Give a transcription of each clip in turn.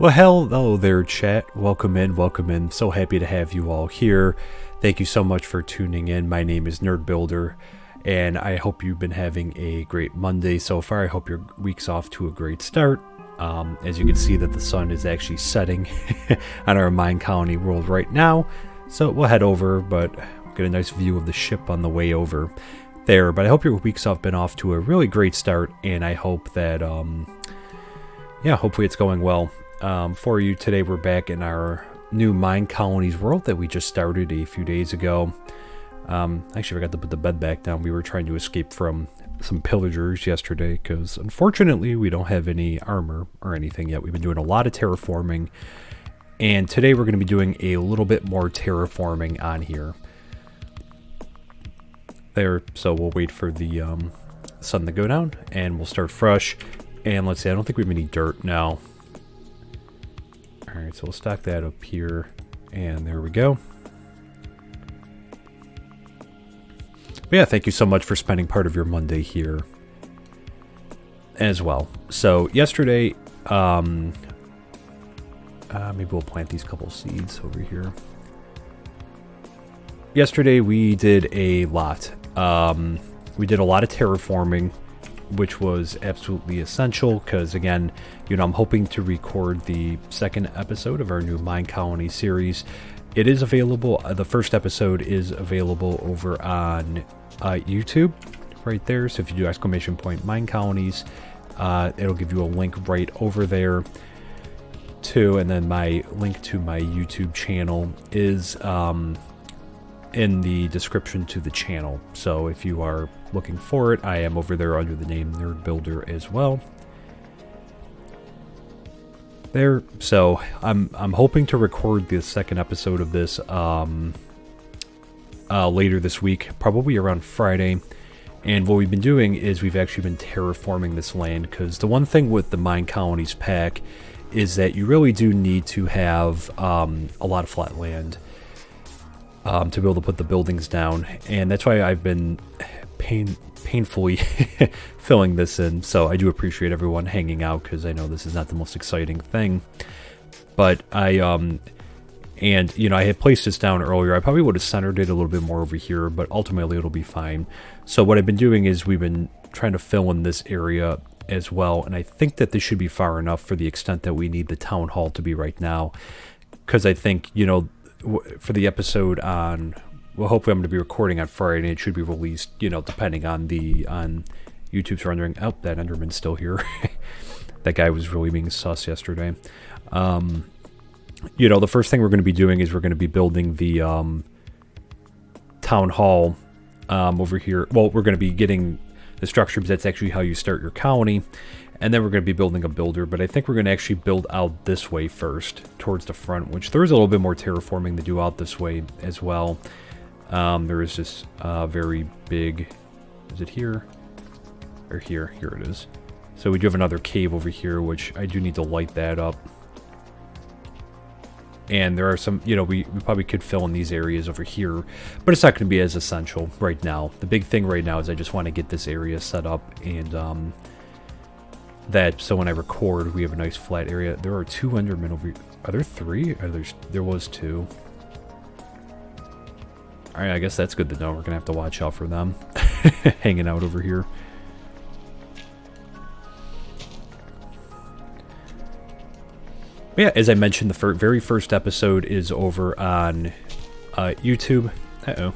Well, hello there, chat. Welcome in, welcome in. So happy to have you all here. Thank you so much for tuning in. My name is Nerd Builder, and I hope you've been having a great Monday so far. I hope your week's off to a great start. As you can see that the sun is actually setting on our MineColony world right now. So we'll head over, but we'll get a nice view of the ship on the way over there. But I hope your week's been off to a really great start, and I hope that, yeah, hopefully it's going well. For you today, we're back in our new MineColonies world that we just started a few days ago. Actually, I forgot to put the bed back down. We were trying to escape from some pillagers yesterday because unfortunately we don't have any armor or anything yet. We've been doing a lot of terraforming, and today we're going to be doing a little bit more terraforming on here. There, so we'll wait for the sun to go down and we'll start fresh. And let's see, I don't think we have any dirt now. Alright, so we'll stack that up here, and there we go. But yeah, thank you so much for spending part of your Monday here as well. So yesterday, maybe we'll plant these couple seeds over here. Yesterday we did a lot. We did a lot of terraforming, which was absolutely essential because, again, you know, I'm hoping to record the second episode of our new MineColony series. It is available, the first episode is available over on YouTube right there. So if you do !MineColonies, it'll give you a link right over there too. And then my link to my YouTube channel is in the description to the channel. So if you are looking for it, I am over there under the name Nerd Builder as well. There, so I'm hoping to record the second episode of this later this week, probably around Friday. And what we've been doing is we've actually been terraforming this land, because the one thing with the MineColonies pack is that you really do need to have a lot of flat land to be able to put the buildings down, and that's why I've been painfully filling this in. So I do appreciate everyone hanging out, because I know this is not the most exciting thing, but and you know, I had placed this down earlier. I probably would have centered it a little bit more over here, but ultimately it'll be fine. So what I've been doing is we've been trying to fill in this area as well, and I think that this should be far enough for the extent that we need the town hall to be right now, because I think, you know, for the episode on, well, hopefully I'm going to be recording on Friday, and it should be released, you know, depending on YouTube's rendering. Oh, that Enderman's still here. That guy was really being sus yesterday. You know, the first thing we're going to be doing is we're going to be building the town hall over here. Well, we're going to be getting the structure, because that's actually how you start your colony. And then we're going to be building a builder, but I think we're going to actually build out this way first, towards the front, which there is a little bit more terraforming to do out this way as well. There is this very big, is it here? Or here? Here it is. So we do have another cave over here, which I do need to light that up. And there are some, you know, we probably could fill in these areas over here, but it's not going to be as essential right now. The big thing right now is I just want to get this area set up, and that, so when I record, we have a nice flat area. There are 2 Endermen over here. Are there 3? There was 2. Alright, I guess that's good to know. We're going to have to watch out for them hanging out over here. But yeah, as I mentioned, the very first episode is over on YouTube. Uh-oh.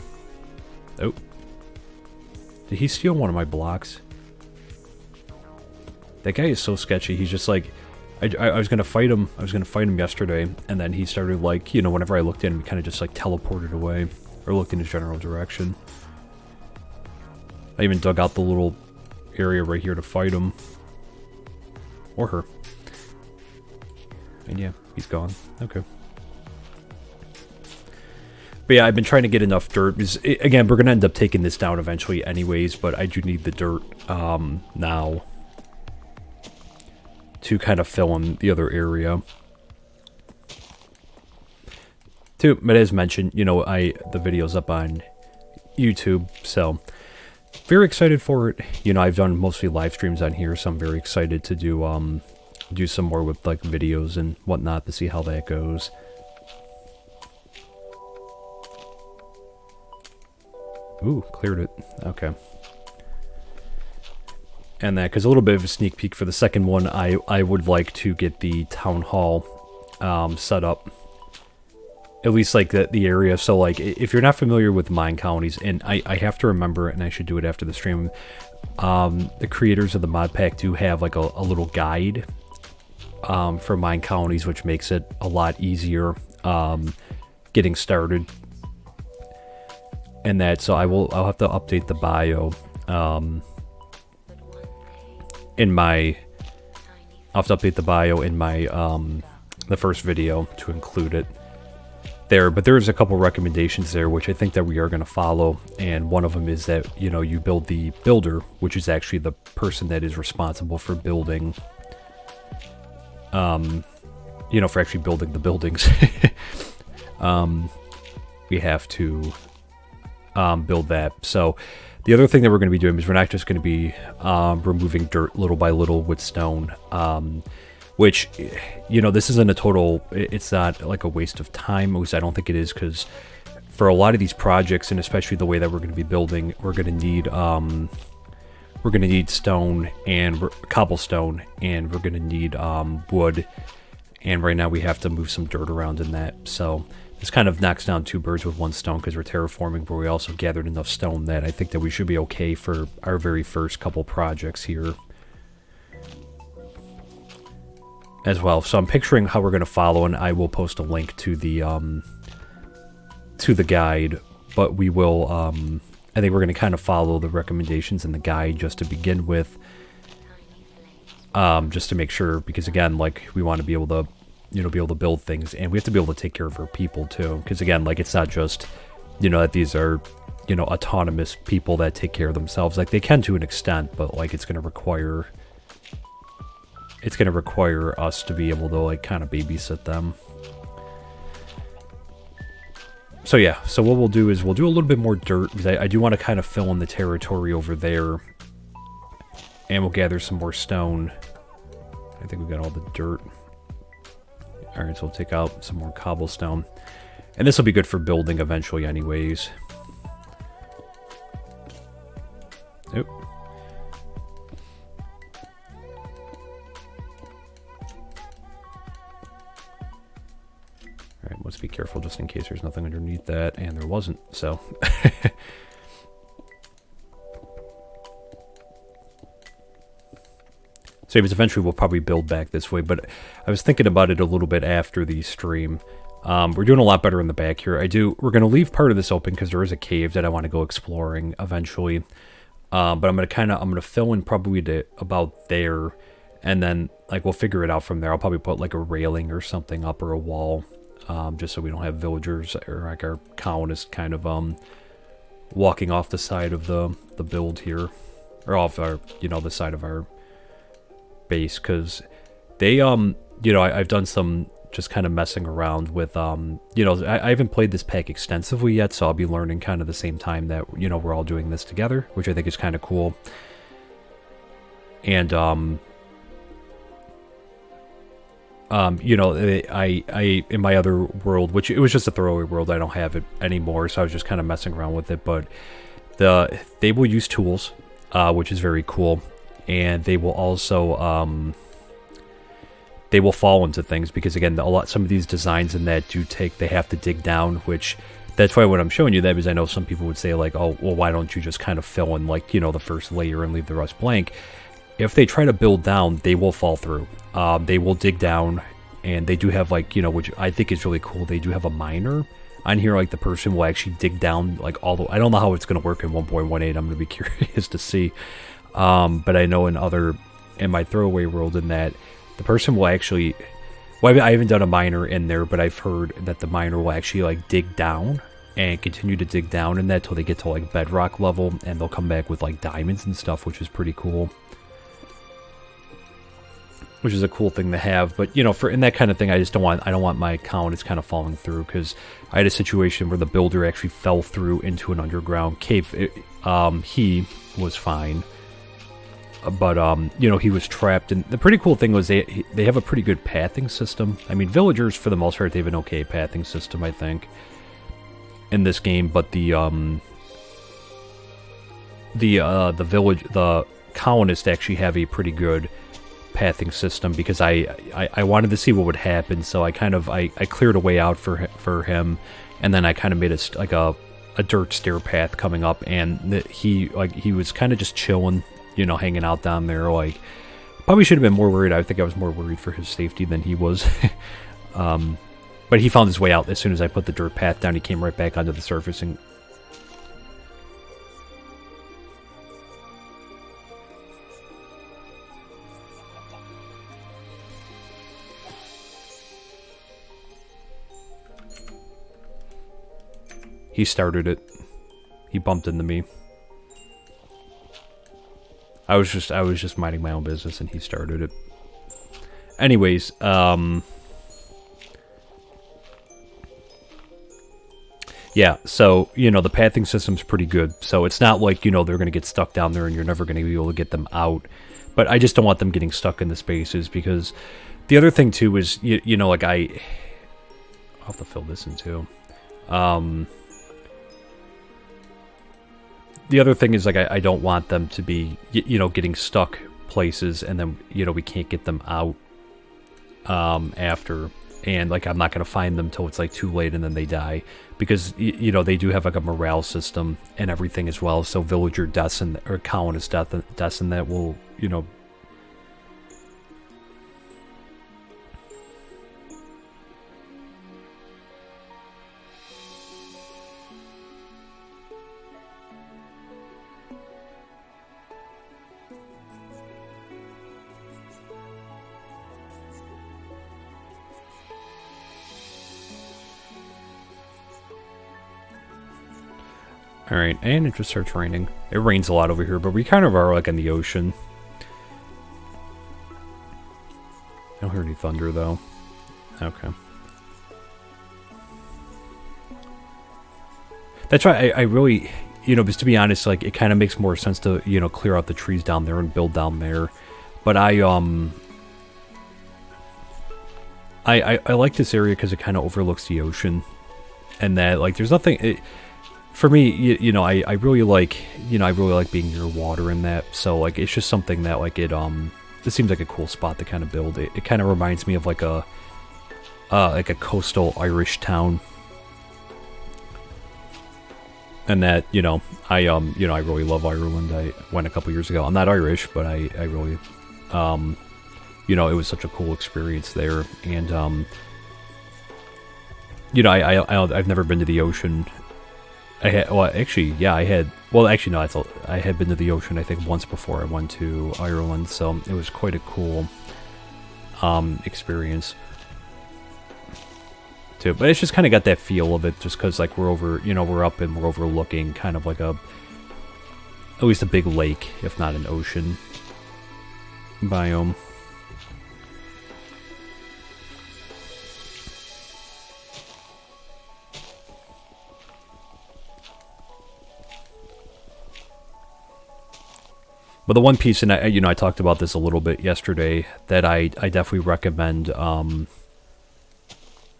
Oh. Did he steal one of my blocks? That guy is so sketchy. He's just like, I was gonna fight him. I was gonna fight him yesterday, and then he started, like, you know, whenever I looked in, he kind of just like teleported away, or looked in his general direction. I even dug out the little area right here to fight him, or her. And yeah, he's gone. Okay. But yeah, I've been trying to get enough dirt. Because, again, we're gonna end up taking this down eventually, anyways. But I do need the dirt now to kind of fill in the other area. Too, but as mentioned, you know, the video's up on YouTube, so very excited for it. You know, I've done mostly live streams on here, so I'm very excited to do do some more with like videos and whatnot to see how that goes. Ooh, cleared it. Okay. And that, because a little bit of a sneak peek for the second one, I would like to get the town hall set up. At least like the area. So like if you're not familiar with MineColonies, and I have to remember, and I should do it after the stream, the creators of the mod pack do have like a little guide for MineColonies, which makes it a lot easier getting started. And that, so I'll have to update the bio in my the first video to include it there. But there's a couple recommendations there which I think that we are going to follow, and one of them is that, you know, you build the builder, which is actually the person that is responsible for building, you know, for actually building the buildings. We have to build that. So the other thing that we're going to be doing is we're not just going to be removing dirt little by little with stone, which, you know, this isn't a total, it's not like a waste of time, at least I don't think it is, because for a lot of these projects, and especially the way that we're going to be building, we're going to need stone and cobblestone, and we're going to need wood, and right now we have to move some dirt around in that. So this kind of knocks down two birds with one stone, because we're terraforming, but we also gathered enough stone that I think that we should be okay for our very first couple projects here as well. So I'm picturing how we're going to follow, and I will post a link to the guide, but we will, I think we're going to kind of follow the recommendations in the guide just to begin with, just to make sure, because again, like, we want to be able to, you know, be able to build things, and we have to be able to take care of our people too, because again, like, it's not just, you know, that these are, you know, autonomous people that take care of themselves. Like, they can to an extent, but like, it's going to require us to be able to like kind of babysit them. So yeah, so what we'll do is we'll do a little bit more dirt, because I do want to kind of fill in the territory over there, and we'll gather some more stone. I think we got all the dirt. Alright, so we'll take out some more cobblestone. And this will be good for building eventually anyways. Oop. Alright, let's be careful just in case there's nothing underneath that, and there wasn't, so. So eventually we'll probably build back this way, but I was thinking about it a little bit after the stream. We're doing a lot better in the back here. We're going to leave part of this open because there is a cave that I want to go exploring eventually. But I'm going to fill in probably to about there, and then like we'll figure it out from there. I'll probably put like a railing or something up, or a wall, just so we don't have villagers or like our colonists kind of walking off the side of the build here, or off our, you know, the side of our base, because they you know, I've done some just kind of messing around with you know, I haven't played this pack extensively yet, so I'll be learning kind of the same time that, you know, we're all doing this together, which I think is kind of cool. And you know, I in my other world, which it was just a throwaway world, I don't have it anymore, so I was just kind of messing around with it, but they will use tools, which is very cool. And they will also they will fall into things, because again, some of these designs in that they have to dig down, which that's why when I'm showing you that, is I know some people would say like, oh, well, why don't you just kind of fill in, like, you know, the first layer and leave the rest blank. If they try to build down, they will fall through. They will dig down, and they do have, like, you know, which I think is really cool, they do have a miner on here. Like, the person will actually dig down like all the, I don't know how it's going to work in 1.18. I'm going to be curious to see. But I know in my throwaway world, in that the person will actually, well, I haven't done a miner in there, but I've heard that the miner will actually like dig down and continue to dig down in that till they get to like bedrock level, and they'll come back with like diamonds and stuff, which is pretty cool. Which is a cool thing to have. But, you know, in that kind of thing, I don't want my colonists kind of falling through, because I had a situation where the builder actually fell through into an underground cave. He was fine. but you know, he was trapped. And the pretty cool thing was they have a pretty good pathing system. I mean, villagers for the most part, they have an okay pathing system, I think, in this game. But the colonists actually have a pretty good pathing system, because I wanted to see what would happen, so I cleared a way out for him, and then I kind of made a dirt stair path coming up, and he was kind of just chilling, you know, hanging out down there. Like, probably should have been more worried. I think I was more worried for his safety than he was. But he found his way out as soon as I put the dirt path down. He came right back onto the surface and... He started it. He bumped into me. I was just minding my own business, and he started it. Anyways, yeah, so, you know, the pathing system's pretty good. So it's not like, you know, they're going to get stuck down there and you're never going to be able to get them out. But I just don't want them getting stuck in the spaces, because the other thing, too, is, you know, like, I'll have to fill this in, too. The other thing is, like, I don't want them to be, you know, getting stuck places, and then, you know, we can't get them out after, and, like, I'm not going to find them till it's, like, too late and then they die, because, you know, they do have, like, a morale system and everything as well, so villager deaths or colonist deaths and that will, you know... Alright, and it just starts raining. It rains a lot over here, but we kind of are like in the ocean. I don't hear any thunder, though. Okay. That's why I really, you know, because to be honest, like, it kind of makes more sense to, you know, clear out the trees down there and build down there. But I like this area because it kind of overlooks the ocean. And that, like, there's nothing... For me, you know, I really like, you know, I really like being near water and that, so, like, it's just something that, like, this seems like a cool spot to kind of build. It kind of reminds me of, like a coastal Irish town. And that, you know, I really love Ireland. I went a couple years ago. I'm not Irish, but I really, you know, it was such a cool experience there. And, you know, I've never been to the ocean. I had been to the ocean, I think, once before I went to Ireland, so it was quite a cool experience too. But it's just kind of got that feel of it, just because, like, we're up and we're overlooking kind of like at least a big lake, if not an ocean biome. But the one piece, and I talked about this a little bit yesterday, that I definitely recommend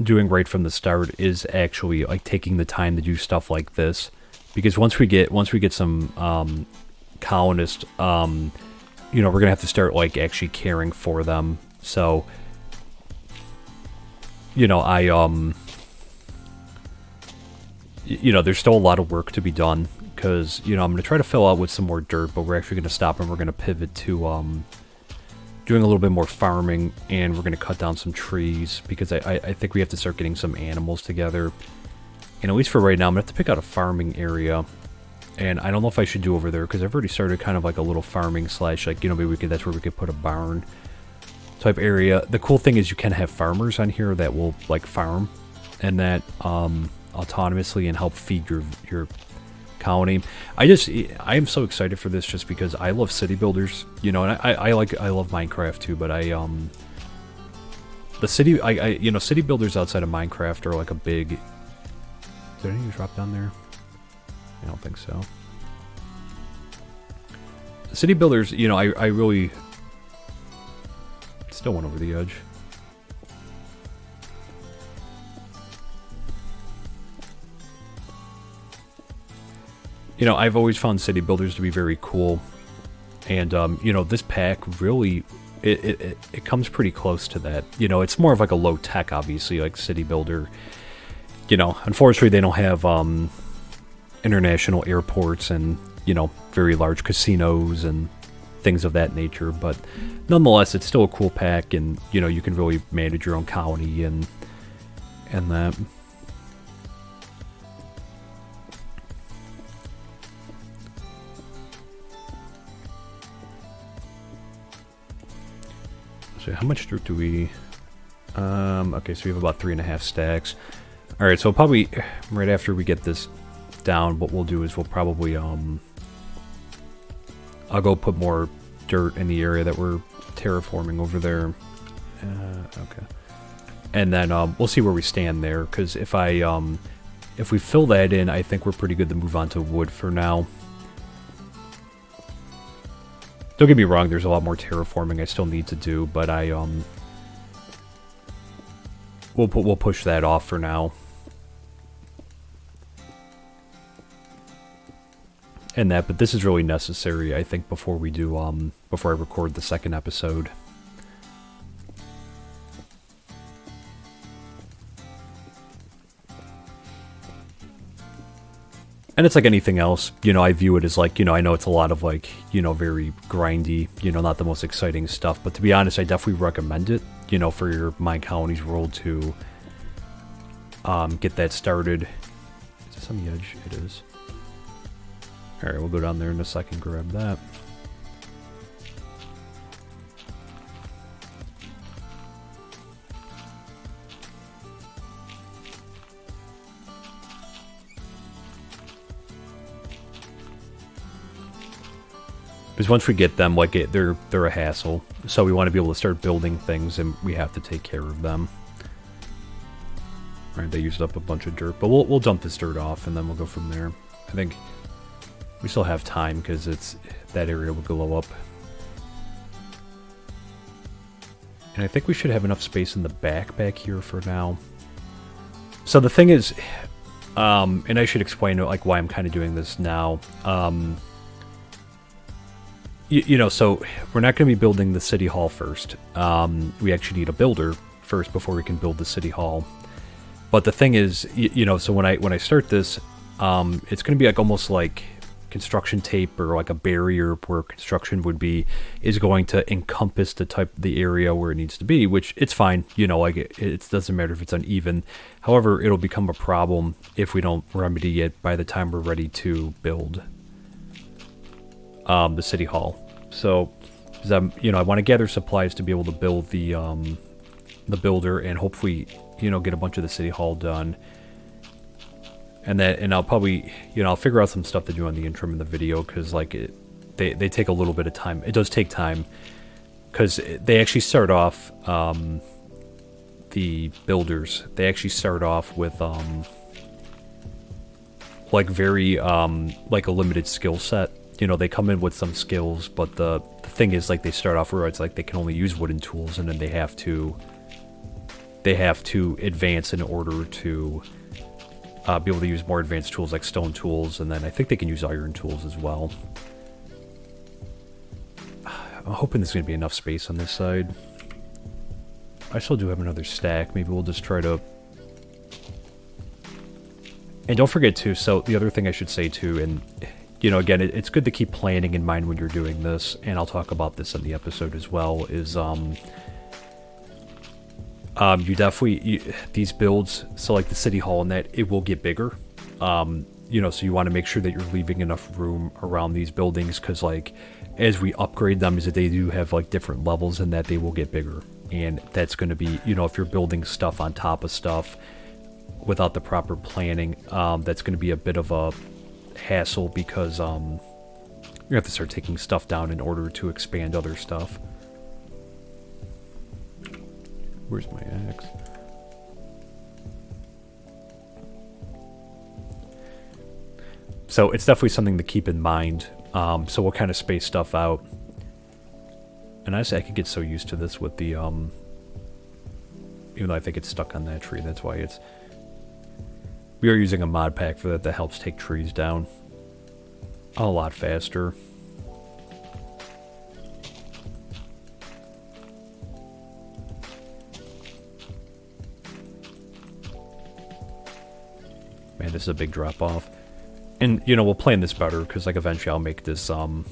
doing right from the start is actually, like, taking the time to do stuff like this, because once we get some colonists, you know, we're gonna have to start, like, actually caring for them. So, you know, you know, there's still a lot of work to be done. Because, you know, I'm going to try to fill out with some more dirt, but we're actually going to stop and we're going to pivot to doing a little bit more farming, and we're going to cut down some trees, because I think we have to start getting some animals together. And at least for right now, I'm going to have to pick out a farming area, and I don't know if I should do over there, because I've already started kind of like a little farming slash, like, you know, maybe that's where we could put a barn type area. The cool thing is you can have farmers on here that will, like, farm, and that autonomously and help feed your colony. I am so excited for this, just because I love city builders, you know, and I love Minecraft too, but you know, city builders outside of Minecraft are like a big... Did anything drop down there? I don't think so. City builders, you know, I really still went over the edge. You know, I've always found city builders to be very cool. And, you know, this pack really, it comes pretty close to that. You know, it's more of like a low tech, obviously, like city builder. You know, unfortunately, they don't have international airports and, you know, very large casinos and things of that nature. But nonetheless, it's still a cool pack, and, you know, you can really manage your own colony and that. So how much dirt do we... okay, so we have about 3.5 stacks. Alright, so probably right after we get this down, what we'll do is we'll probably, I'll go put more dirt in the area that we're terraforming over there. Okay. And then, we'll see where we stand there, because if we fill that in, I think we're pretty good to move on to wood for now. Don't get me wrong, there's a lot more terraforming I still need to do, but we'll push that off for now. And that, but this is really necessary, I think, before we do before I record the second episode. And it's like anything else, you know, I view it as like, you know, I know it's a lot of like, you know, very grindy, you know, not the most exciting stuff. But to be honest, I definitely recommend it, you know, for your MineColonies world to get that started. Is this on the edge? It is. Alright, we'll go down there in a second, grab that. Because once we get them, like, they're a hassle. So we want to be able to start building things, and we have to take care of them. Alright, they used up a bunch of dirt, but we'll dump this dirt off, and then we'll go from there. I think we still have time, because that area will glow up. And I think we should have enough space in the back here for now. So the thing is, and I should explain like why I'm kind of doing this now. You know, so we're not going to be building the city hall first. We actually need a builder first before we can build the city hall. But the thing is, you know, so when I start this, it's going to be like almost like construction tape or like a barrier where construction would be, is going to encompass the area where it needs to be, which it's fine. You know, like it doesn't matter if it's uneven. However, it'll become a problem if we don't remedy it by the time we're ready to build the city hall. So, you know, I want to gather supplies to be able to build the builder, and hopefully, you know, get a bunch of the city hall done. And I'll probably, you know, I'll figure out some stuff to do on the interim in the video, because like they take a little bit of time. It does take time, because they actually start off the builders. They actually start off with like very like a limited skill set. You know, they come in with some skills, but the thing is, like, they start off where it's like they can only use wooden tools, and then they have to advance in order to be able to use more advanced tools like stone tools, and then I think they can use iron tools as well. I'm hoping there's going to be enough space on this side. I still do have another stack. Maybe we'll just try to... And don't forget, too, so the other thing I should say, too, and... You know, again, it's good to keep planning in mind when you're doing this, and I'll talk about this in the episode as well, is, you definitely, these builds, so like the city hall and that, it will get bigger. You know, so you want to make sure that you're leaving enough room around these buildings, because, like, as we upgrade them, is that they do have, like, different levels, and that they will get bigger. And that's going to be, you know, if you're building stuff on top of stuff without the proper planning, that's going to be a bit of a hassle, because you have to start taking stuff down in order to expand other stuff. Where's my axe? So it's definitely something to keep in mind So we'll kind of space stuff out. And honestly, I could get so used to this with the, even though I think it's stuck on that tree, that's why it's... We are using a mod pack for that helps take trees down a lot faster. Man, this is a big drop off. And, you know, we'll plan this better, because, like, eventually I'll make this, we'll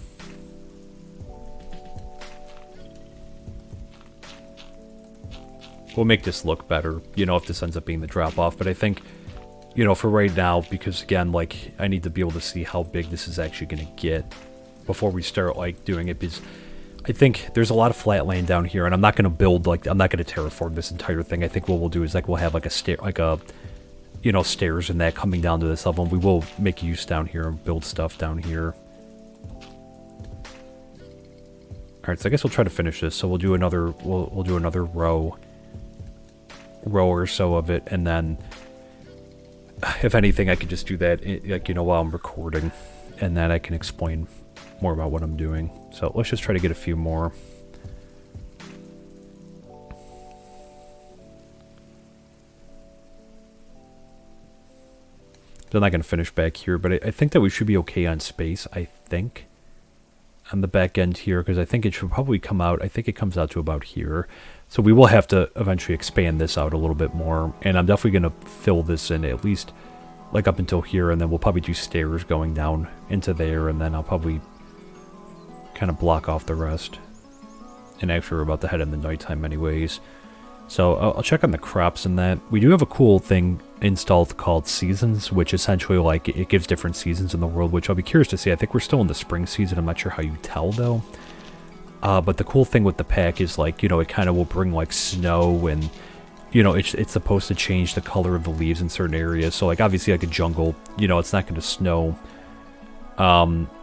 make this look better, you know, if this ends up being the drop off. But I think, you know, for right now, because, again, like, I need to be able to see how big this is actually going to get before we start, like, doing it, because I think there's a lot of flat land down here, and I'm not going to build, like, I'm not going to terraform this entire thing. I think what we'll do is, like, we'll have, like, you know, stairs and that coming down to this level, and we will make use down here and build stuff down here. Alright, so I guess we'll try to finish this. So we'll do another, we'll do another row or so of it, and then if anything, I could just do that, like, you know, while I'm recording, and then I can explain more about what I'm doing. So let's just try to get a few more. I'm not going to finish back here, but I think that we should be okay on space, I think, on the back end here, because I think it should probably come out, I think it comes out to about here. So we will have to eventually expand this out a little bit more, and I'm definitely going to fill this in at least, like, up until here, and then we'll probably do stairs going down into there, and then I'll probably kind of block off the rest. And actually we're about to head in the nighttime anyways. So I'll check on the crops and that. We do have a cool thing installed called seasons, which essentially, like, it gives different seasons in the world, which I'll be curious to see. I think we're still in the spring season. I'm not sure how you tell, though. But the cool thing with the pack is, like, you know, it kind of will bring, like, snow, and, you know, it's supposed to change the color of the leaves in certain areas. So, like, obviously, like a jungle, you know, it's not going to snow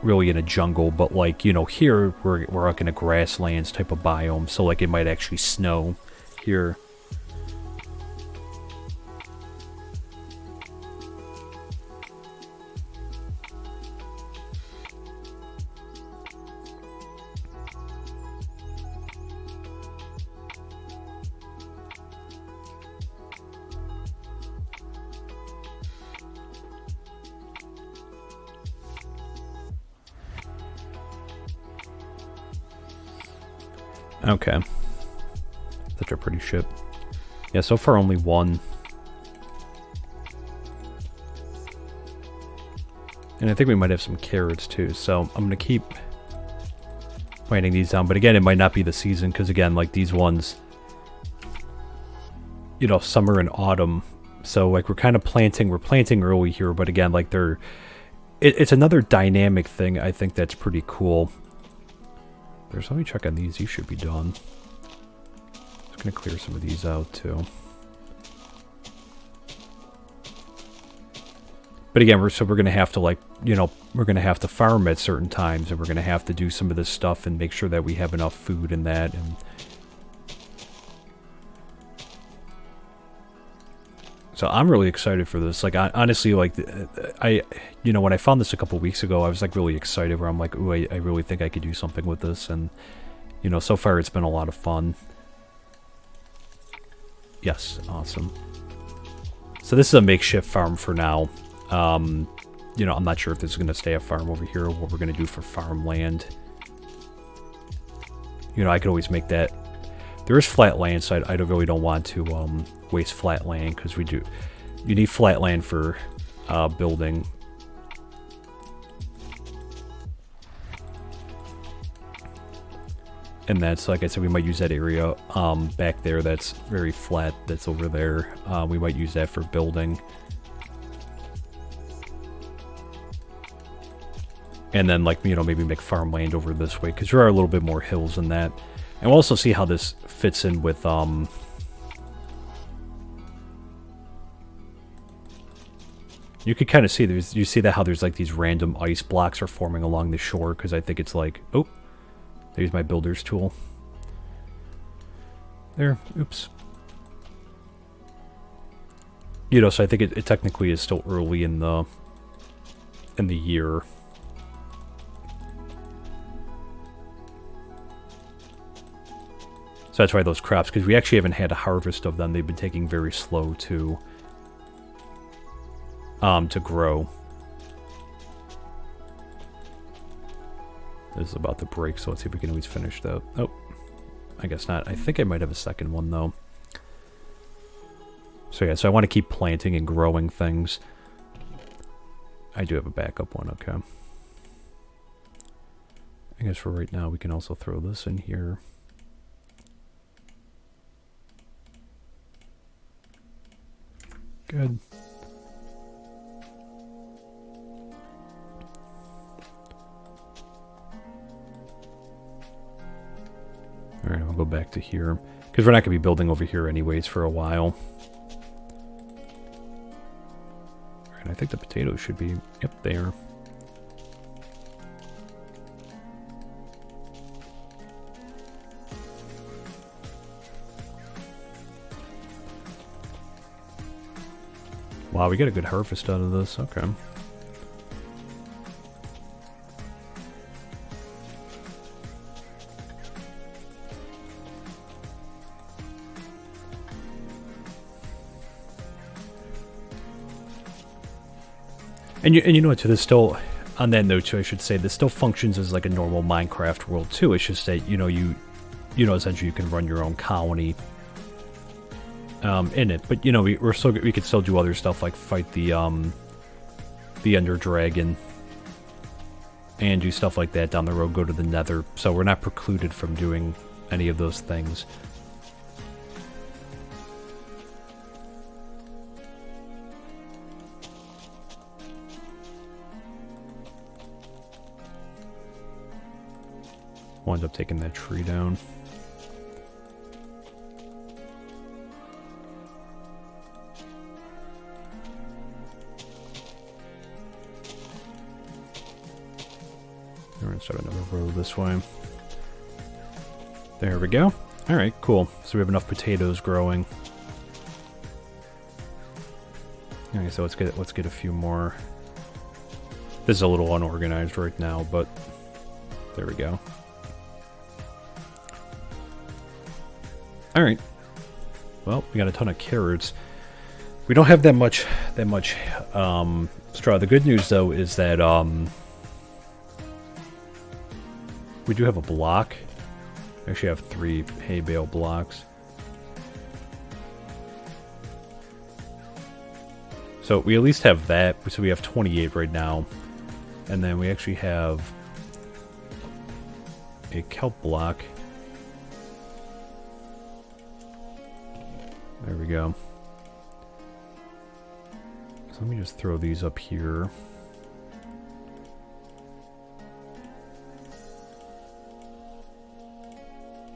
really in a jungle, but, like, you know, here we're like in a grasslands type of biome, so, like, it might actually snow here. Okay. Such a pretty ship. Yeah, so far only one. And I think we might have some carrots too, so I'm going to keep planting these down. But again, it might not be the season, because again, like, these ones, you know, summer and autumn. So, like, we're kind of planting early here, but again, like, it's another dynamic thing I think that's pretty cool. Let me check on these. These should be done. Just gonna clear some of these out too. But again, we're gonna have to, like, you know, we're gonna have to farm at certain times, and we're gonna have to do some of this stuff and make sure that we have enough food and that. And so I'm really excited for this. Like, honestly, like, you know, when I found this a couple weeks ago, I was, like, really excited, where I'm like, ooh, I really think I could do something with this. And, you know, so far it's been a lot of fun. Yes, awesome. So this is a makeshift farm for now. You know, I'm not sure if this is going to stay a farm over here, or what we're going to do for farmland. You know, I could always make that. There is flat land, so I really don't want to waste flat land, because you need flat land for building. And that's, like I said, we might use that area back there that's very flat, that's over there. We might use that for building. And then, like, you know, maybe make farmland over this way, because there are a little bit more hills than that. And we'll also see how this fits in with, you could kind of see, you see that how there's, like, these random ice blocks are forming along the shore, because I think it's like, oh, there's my builder's tool. There, oops. You know, so I think it technically is still early in the year. So that's why those crops, because we actually haven't had a harvest of them. They've been taking very slow to grow. This is about to break, so let's see if we can at least finish that. Oh, I guess not. I think I might have a second one, though. So yeah, so I want to keep planting and growing things. I do have a backup one, okay. I guess for right now, we can also throw this in here. Good. Alright, I'll go back to here. Because we're not going to be building over here anyways for a while. Alright, I think the potatoes should be, yep, there. Wow, we get a good harvest out of this, okay. And you know what, too, there's still, on that note, too, I should say, this still functions as like a normal Minecraft world, too. It's just that, you know, essentially you can run your own colony in it. But, you know, we could still do other stuff like fight the Ender Dragon and do stuff like that down the road, go to the Nether. So we're not precluded from doing any of those things. We'll end up taking that tree down. We're going to start another row this way. There we go. Alright, cool. So we have enough potatoes growing. Okay, so let's get a few more. This is a little unorganized right now, but there we go. Alright. Well, we got a ton of carrots. We don't have that much straw. The good news, though, is that we do have a block. We actually have 3 hay bale blocks. So we at least have that. So we have 28 right now. And then we actually have a kelp block. There we go. So let me just throw these up here.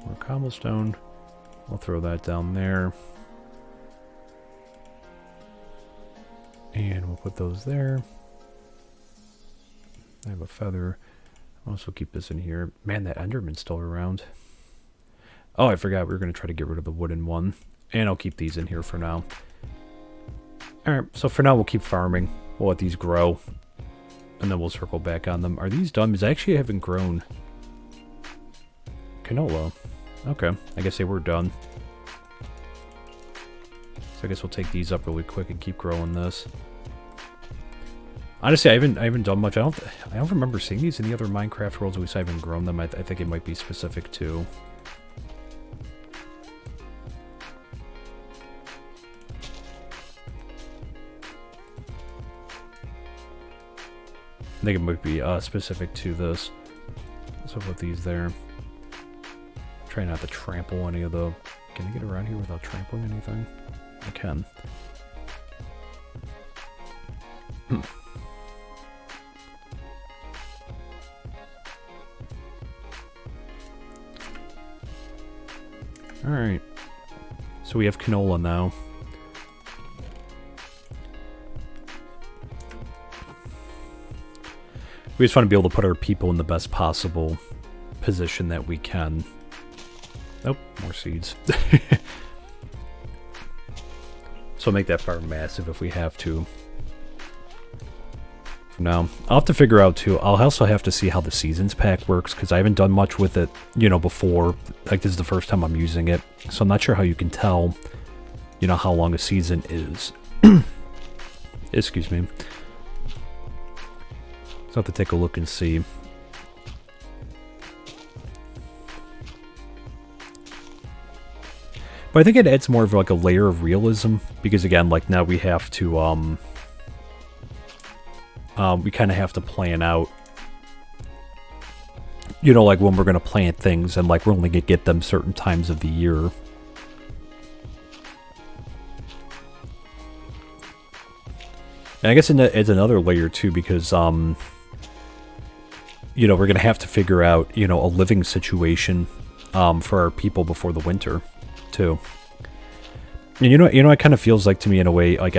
More cobblestone. I'll throw that down there. And we'll put those there. I have a feather. I'll also keep this in here. Man, that Enderman's still around. Oh, I forgot we were going to try to get rid of the wooden one. And I'll keep these in here for now. Alright, so for now we'll keep farming. We'll let these grow. And then we'll circle back on them. Are these done? Because I actually haven't grown canola. Okay, I guess they were done. So I guess we'll take these up really quick and keep growing this. Honestly, I haven't done much. I don't remember seeing these in the other Minecraft worlds. At least I haven't grown them. I think it might be specific to. I think it might be specific to this. So put these there. Try not to trample any of the... Can I get around here without trampling anything? I can. Alright. So we have canola now. We just want to be able to put our people in the best possible position that we can. Nope, more seeds. So make that farm massive if we have to. now. I'll have to figure out too. I'll also have to see how the seasons pack works because I haven't done much with it, you know, before. Like this is the first time I'm using it, so I'm not sure how you can tell, you know, how long a season is. Excuse me. So I'll have to take a look and see. But I think it adds more of like a layer of realism because again, like now we have to we kind of have to plan out, you know, like when we're going to plant things and like we're only going to get them certain times of the year. And I guess it adds another layer too because, you know, we're going to have to figure out, you know, a living situation for our people before the winter too. And you know, it kind of feels like to me in a way, like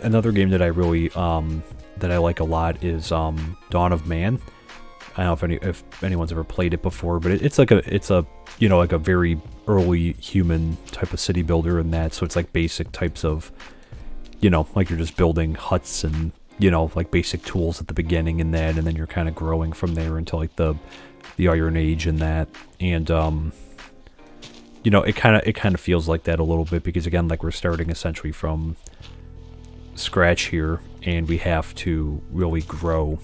another game that I really, that I like a lot is Dawn of Man. I don't know if anyone's ever played it before, but it's a you know, like a very early human type of city builder in that. So it's like basic types of, you know, like you're just building huts and, you know, like basic tools at the beginning in that, and then you're kind of growing from there until like the Iron Age and that. And you know, it kind of feels like that a little bit because again, like we're starting essentially from scratch here, and we have to really grow.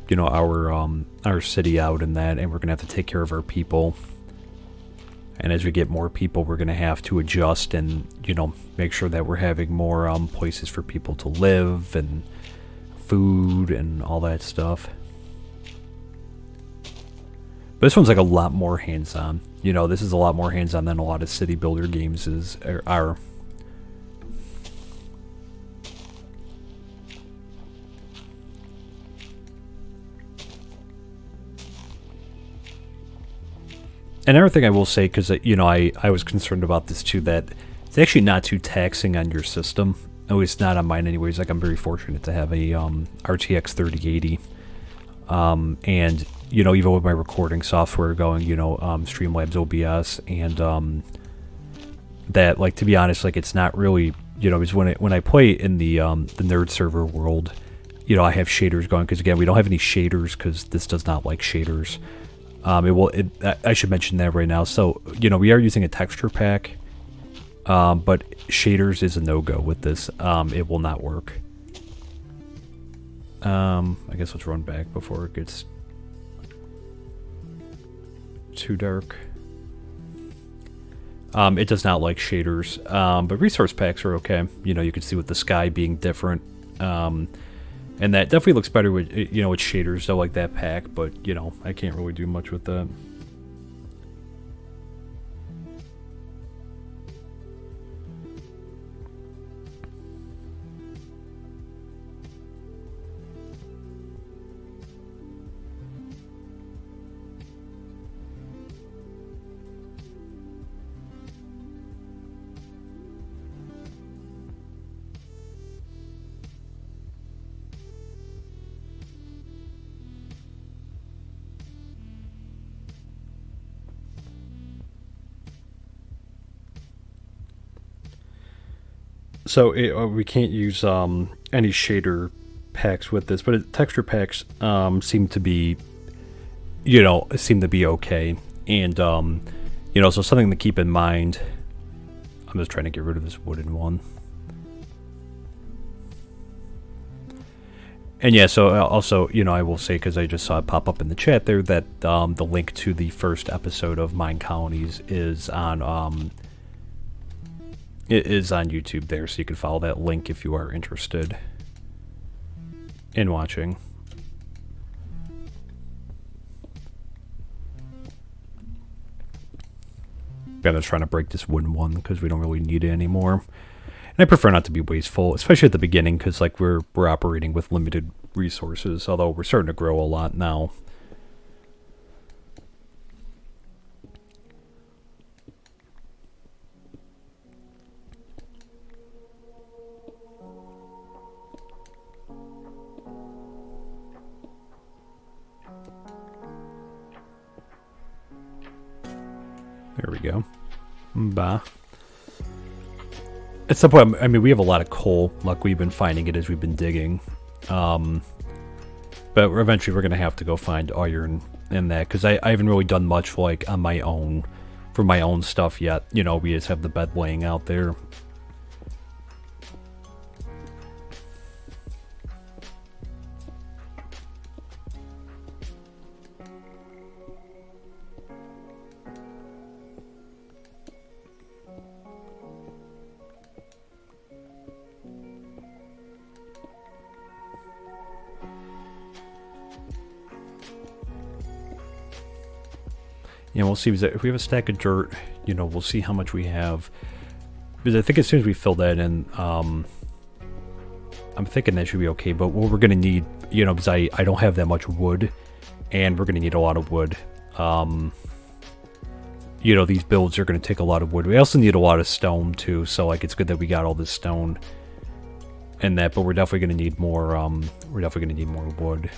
You know, our city out in that, and we're gonna have to take care of our people. And as we get more people, we're gonna have to adjust and, you know, make sure that we're having more places for people to live and food and all that stuff. But this one's like a lot more hands-on. You know, this is a lot more hands-on than a lot of city builder games are. And everything I will say, because, you know, I was concerned about this too, that it's actually not too taxing on your system. At least not on mine anyways. Like, I'm very fortunate to have a RTX 3080. And, you know, even with my recording software going, you know, Streamlabs OBS, and that, like, to be honest, like, it's not really, you know, because when I play in the nerd server world, you know, I have shaders going, because again, we don't have any shaders, because this does not like shaders. I should mention that right now. So, you know, we are using a texture pack, but shaders is a no-go with this. It will not work. I guess let's run back before it gets too dark. It does not like shaders, but resource packs are okay. You know, you can see with the sky being different, and that definitely looks better with, you know, with shaders. So like that pack, but you know, I can't really do much with that. So we can't use any shader packs with this, but texture packs seem to be, you know, okay. And you know, so something to keep in mind. I'm just trying to get rid of this wooden one. And yeah, so also, you know, I will say, because I just saw it pop up in the chat there, that the link to the first episode of MineColonies is on it is on YouTube there, so you can follow that link if you are interested in watching. I'm just trying to break this wooden one because we don't really need it anymore. And I prefer not to be wasteful, especially at the beginning, because like we're operating with limited resources, although we're starting to grow a lot now. There we go. Bah. At some point, I mean, we have a lot of coal. Like, we've been finding it as we've been digging. But eventually we're going to have to go find iron in that, because I haven't really done much, like, on my own, for my own stuff yet. You know, we just have the bed laying out there. Yeah, we'll see. If we have a stack of dirt, you know, we'll see how much we have. Because I think as soon as we fill that in, I'm thinking that should be okay. But what we're going to need, you know, because I don't have that much wood, and we're going to need a lot of wood. You know, these builds are going to take a lot of wood. We also need a lot of stone, too. So, like, it's good that we got all this stone and that. But we're definitely going to need more, we're definitely going to need more wood.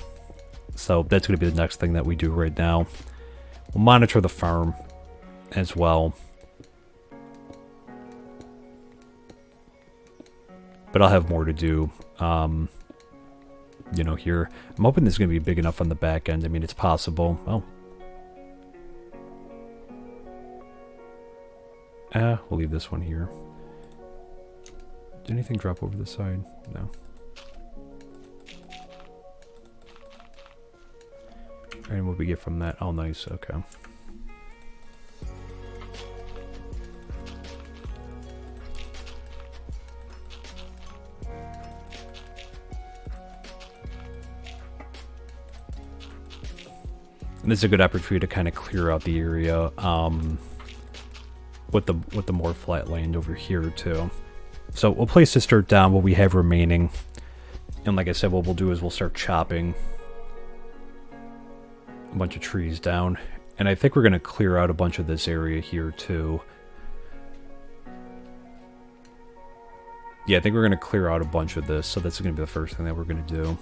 So, that's going to be the next thing that we do right now. We'll monitor the farm as well. But I'll have more to do, you know, here. I'm hoping this is going to be big enough on the back end. I mean, it's possible. Oh. We'll leave this one here. Did anything drop over the side? No. And what we get from that? Oh, nice. Okay. And this is a good effort for you to kind of clear out the area with the more flat land over here too. So we'll place this dirt down what we have remaining, and like I said, what we'll do is we'll start chopping a bunch of trees down, and I think we're going to clear out a bunch of this area here too. Yeah, I think we're going to clear out a bunch of this, so that's going to be the first thing that we're going to do.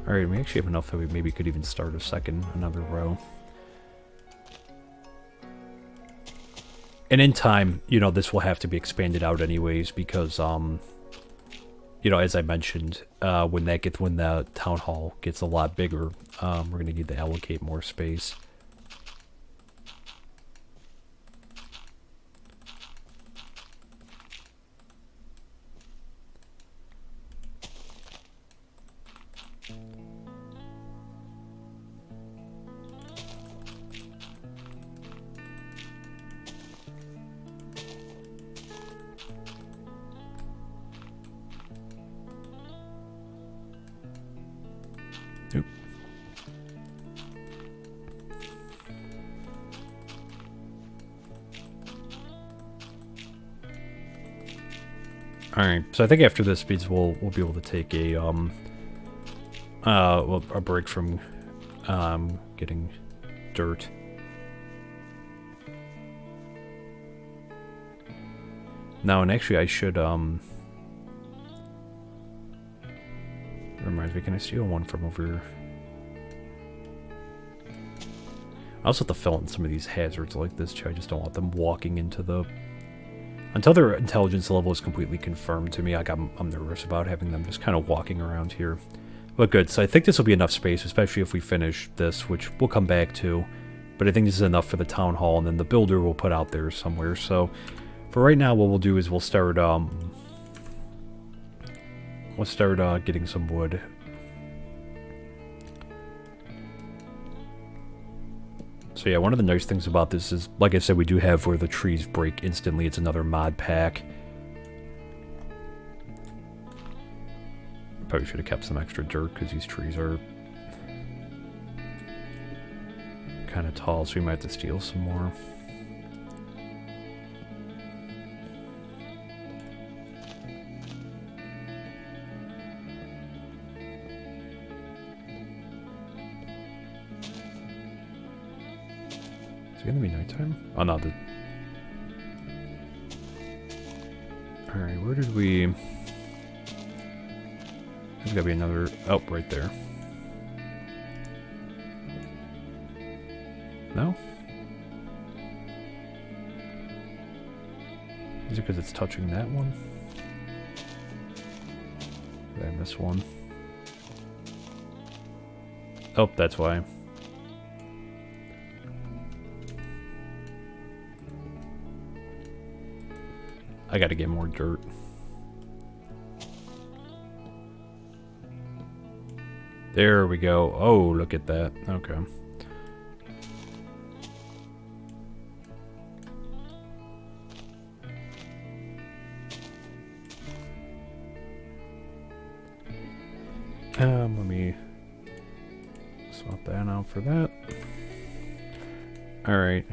Alright, we actually have enough that we maybe could even start another row. And in time, you know, this will have to be expanded out anyways, because, you know, as I mentioned, when the town hall gets a lot bigger, we're going to need to allocate more space. Alright, so I think after this speeds we'll be able to take a break from getting dirt. Now, and actually I should reminds me, can I steal one from over here? I also have to fill in some of these hazards like this too. I just don't want them walking into the... Until their intelligence level is completely confirmed to me, like I'm nervous about having them just kind of walking around here. But good, so I think this will be enough space, especially if we finish this, which we'll come back to. But I think this is enough for the town hall, and then the builder will put out there somewhere. So for right now, what we'll do is we'll start getting some wood. So yeah, one of the nice things about this is, like I said, we do have where the trees break instantly. It's another mod pack. Probably should have kept some extra dirt because these trees are kind of tall, so we might have to steal some more. Is it gonna be nighttime? Oh no, Alright, where did we... There's gotta be another... Oh, right there. No? Is it because it's touching that one? Did I miss one? Oh, that's why. I gotta get more dirt. There we go. Oh, look at that. Okay. Let me swap that out for that. All right.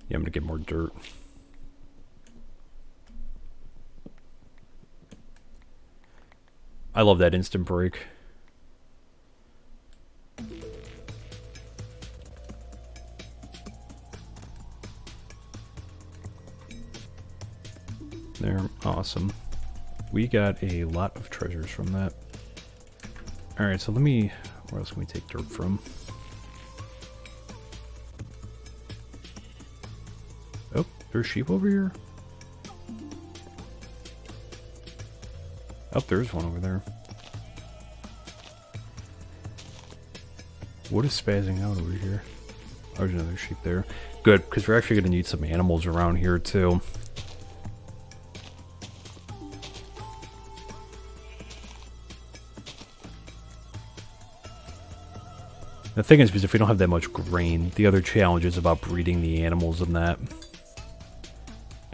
Yeah, I'm gonna get more dirt. I love that instant break. There, awesome. We got a lot of treasures from that. Alright, so let me... Where else can we take dirt from? Oh, there's sheep over here? Oh, there's one over there. What is spazzing out over here? Oh, there's another sheep there. Good, because we're actually going to need some animals around here, too. The thing is, because if we don't have that much grain, the other challenge is about breeding the animals and that.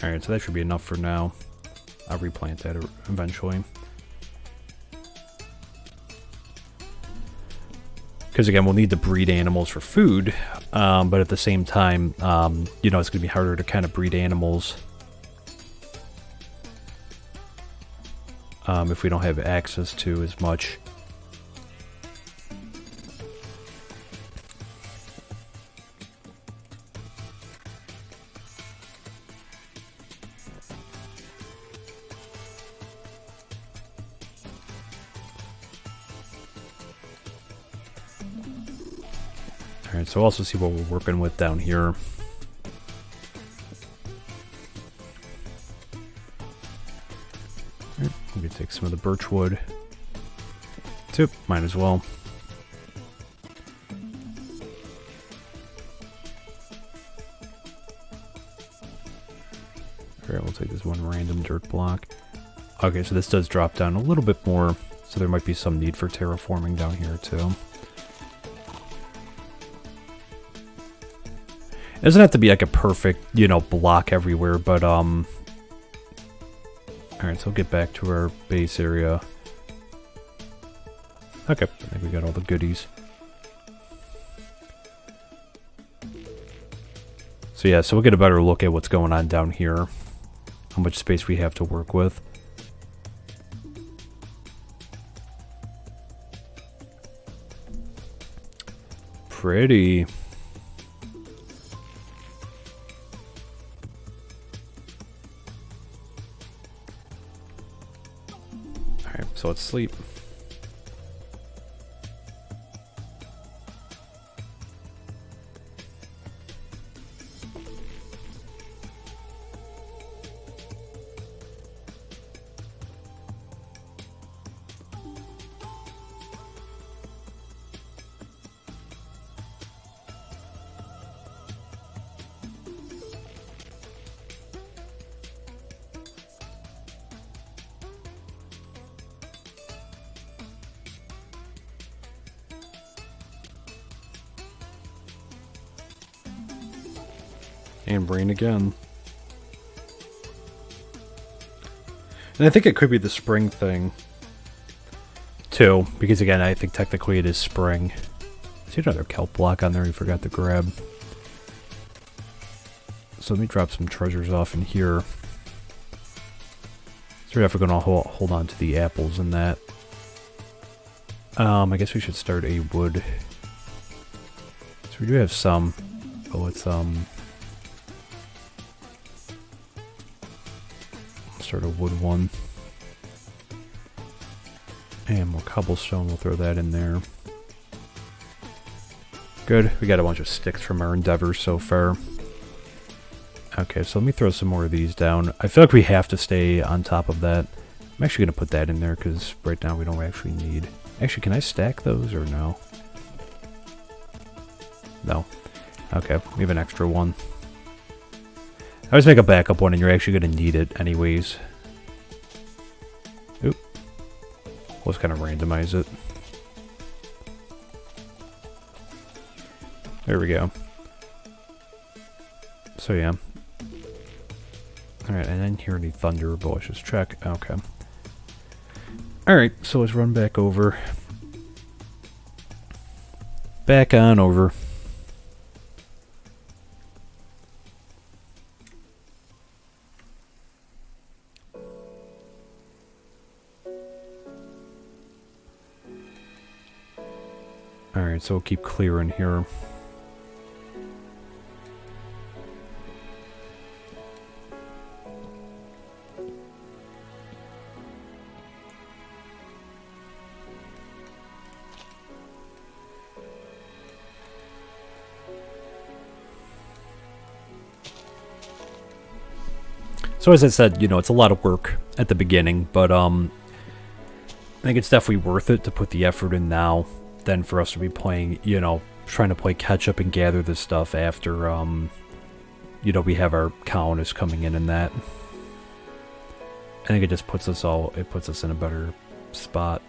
Alright, so that should be enough for now. I'll replant that eventually. Because again, we'll need to breed animals for food, but at the same time, you know, it's going to be harder to kind of breed animals if we don't have access to as much. Alright, so also see what we're working with down here. Alright, we can take some of the birch wood. Too, might as well. Alright, we'll take this one random dirt block. Okay, so this does drop down a little bit more, so there might be some need for terraforming down here too. It doesn't have to be like a perfect, you know, block everywhere, but, alright, so we'll get back to our base area. Okay, I think we got all the goodies. So yeah, so we'll get a better look at what's going on down here. How much space we have to work with. Pretty. So let's sleep. And rain again. And I think it could be the spring thing, too. Because again, I think technically it is spring. See another kelp block on there we forgot to grab. So let me drop some treasures off in here. So we're going to hold on to the apples and that. I guess we should start a wood. So we do have some. Oh, it's Start a wood one. And more cobblestone, we'll throw that in there. Good, we got a bunch of sticks from our endeavors so far. Okay, so let me throw some more of these down. I feel like we have to stay on top of that. I'm actually going to put that in there because right now we don't actually need... Actually, can I stack those or no? No. Okay, we have an extra one. I always make a backup one and you're actually going to need it anyways. Oop. Let's kind of randomize it. There we go. So yeah. Alright, I didn't hear any thunder, but let's just check. Okay. Alright, so let's run back over. Back on over. Alright, so we'll keep clearing here. So as I said, you know, it's a lot of work at the beginning, but I think it's definitely worth it to put the effort in now than for us to be playing, you know, trying to play catch up and gather this stuff after, you know, we have our colonists coming in and that. I think it just puts us all, it puts us in a better spot.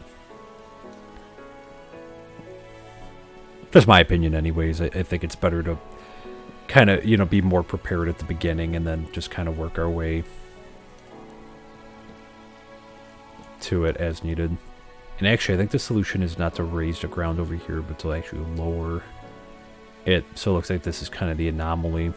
Just my opinion anyways. I think it's better to kind of, you know, be more prepared at the beginning and then just kind of work our way to it as needed. And actually, I think the solution is not to raise the ground over here, but to actually lower it. So it looks like this is kind of the anomaly.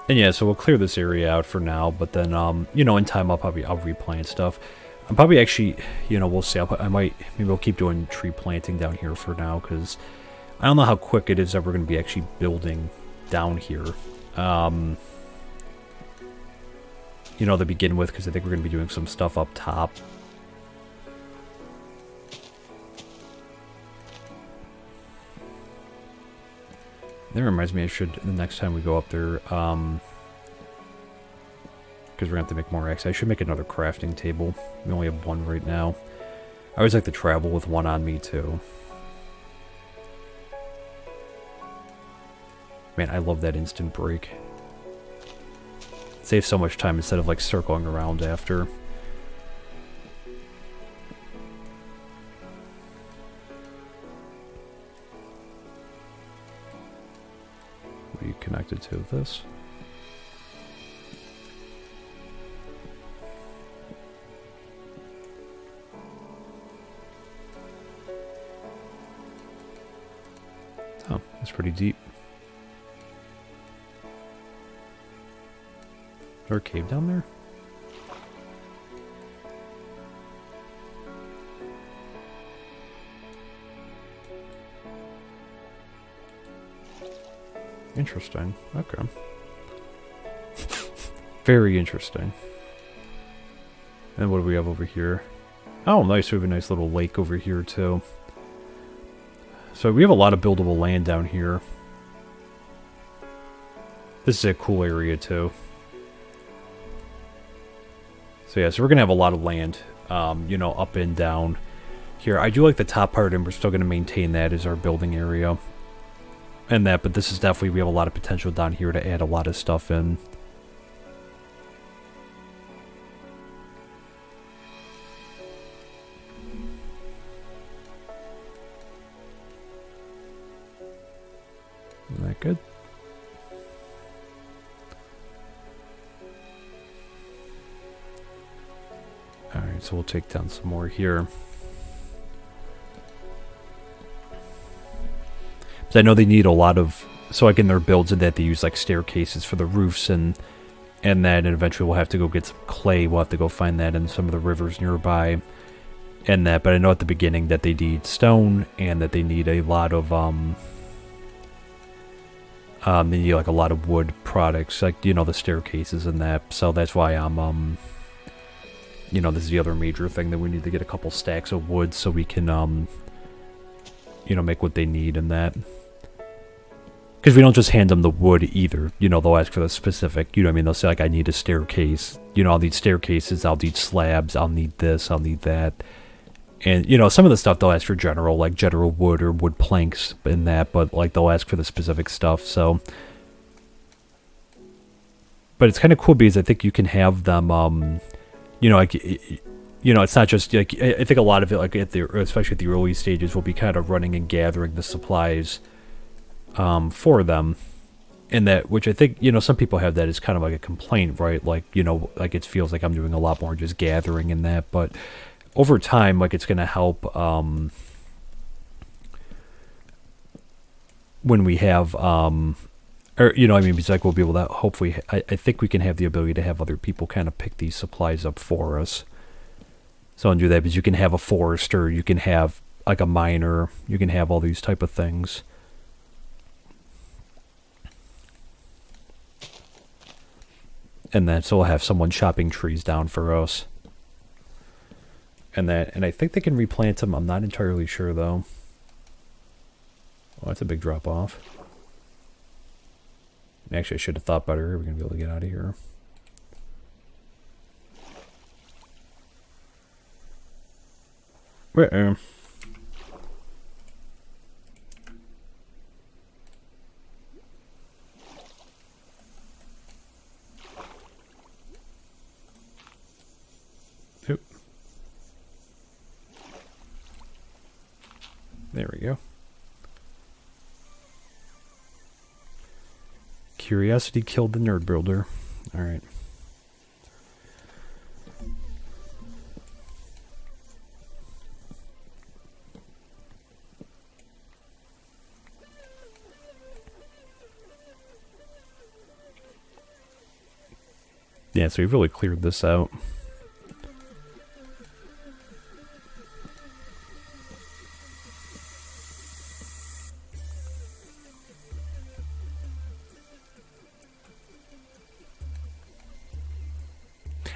And yeah, so we'll clear this area out for now, but then, you know, in time I'll replant stuff. I'm probably actually, you know, we'll see. Maybe we'll keep doing tree planting down here for now, because I don't know how quick it is that we're going to be actually building down here. You know, to begin with, because I think we're going to be doing some stuff up top. That reminds me, I should, the next time we go up there, because we're going to have to make more X, I should make another crafting table. We only have one right now. I always like to travel with one on me, too. Man, I love that instant break. It saves so much time instead of, like, circling around after. What are you connected to this? Oh, that's pretty deep. Is there a cave down there? Interesting. Okay. Very interesting. And what do we have over here? Oh, nice. We have a nice little lake over here, too. So we have a lot of buildable land down here. This is a cool area, too. So yeah, so we're going to have a lot of land, you know, up and down here. I do like the top part, and we're still going to maintain that as our building area. And that, but this is definitely, we have a lot of potential down here to add a lot of stuff in. Isn't that good? Alright, so we'll take down some more here. I know they need a lot of So like in their builds and that they use like staircases for the roofs and that, and eventually we'll have to go get some clay. We'll have to go find that in some of the rivers nearby and that. But I know at the beginning that they need stone and that they need a lot of they need like a lot of wood products, like, you know, the staircases and that. So that's why I'm you know, this is the other major thing, that we need to get a couple stacks of wood so we can you know, make what they need and that. Because we don't just hand them the wood either. You know, they'll ask for the specific, you know what I mean? They'll say, like, I need a staircase. You know, I'll need staircases, I'll need slabs, I'll need this, I'll need that. And, you know, some of the stuff they'll ask for general, like general wood or wood planks in that, but, like, they'll ask for the specific stuff, so. But it's kind of cool because I think you can have them, you know, like, you know, it's not just, like, I think a lot of it, like, especially at the early stages, will be kind of running and gathering the supplies for them, and that, which I think, you know, some people have that as kind of like a complaint, right? Like, you know, like it feels like I'm doing a lot more just gathering in that, but over time, like, it's going to help when we have, or, you know, I mean, it's like we'll be able to, hopefully, I think we can have the ability to have other people kind of pick these supplies up for us. So I'll do that, because you can have a forester, you can have like a miner, you can have all these type of things. And then, so we'll have someone chopping trees down for us. And I think they can replant them. I'm not entirely sure, though. Oh, that's a big drop off. Actually, I should have thought better. We're going to be able to get out of here. Where? There we go. Curiosity killed the nerd builder. Alright. Yeah, so we've really cleared this out.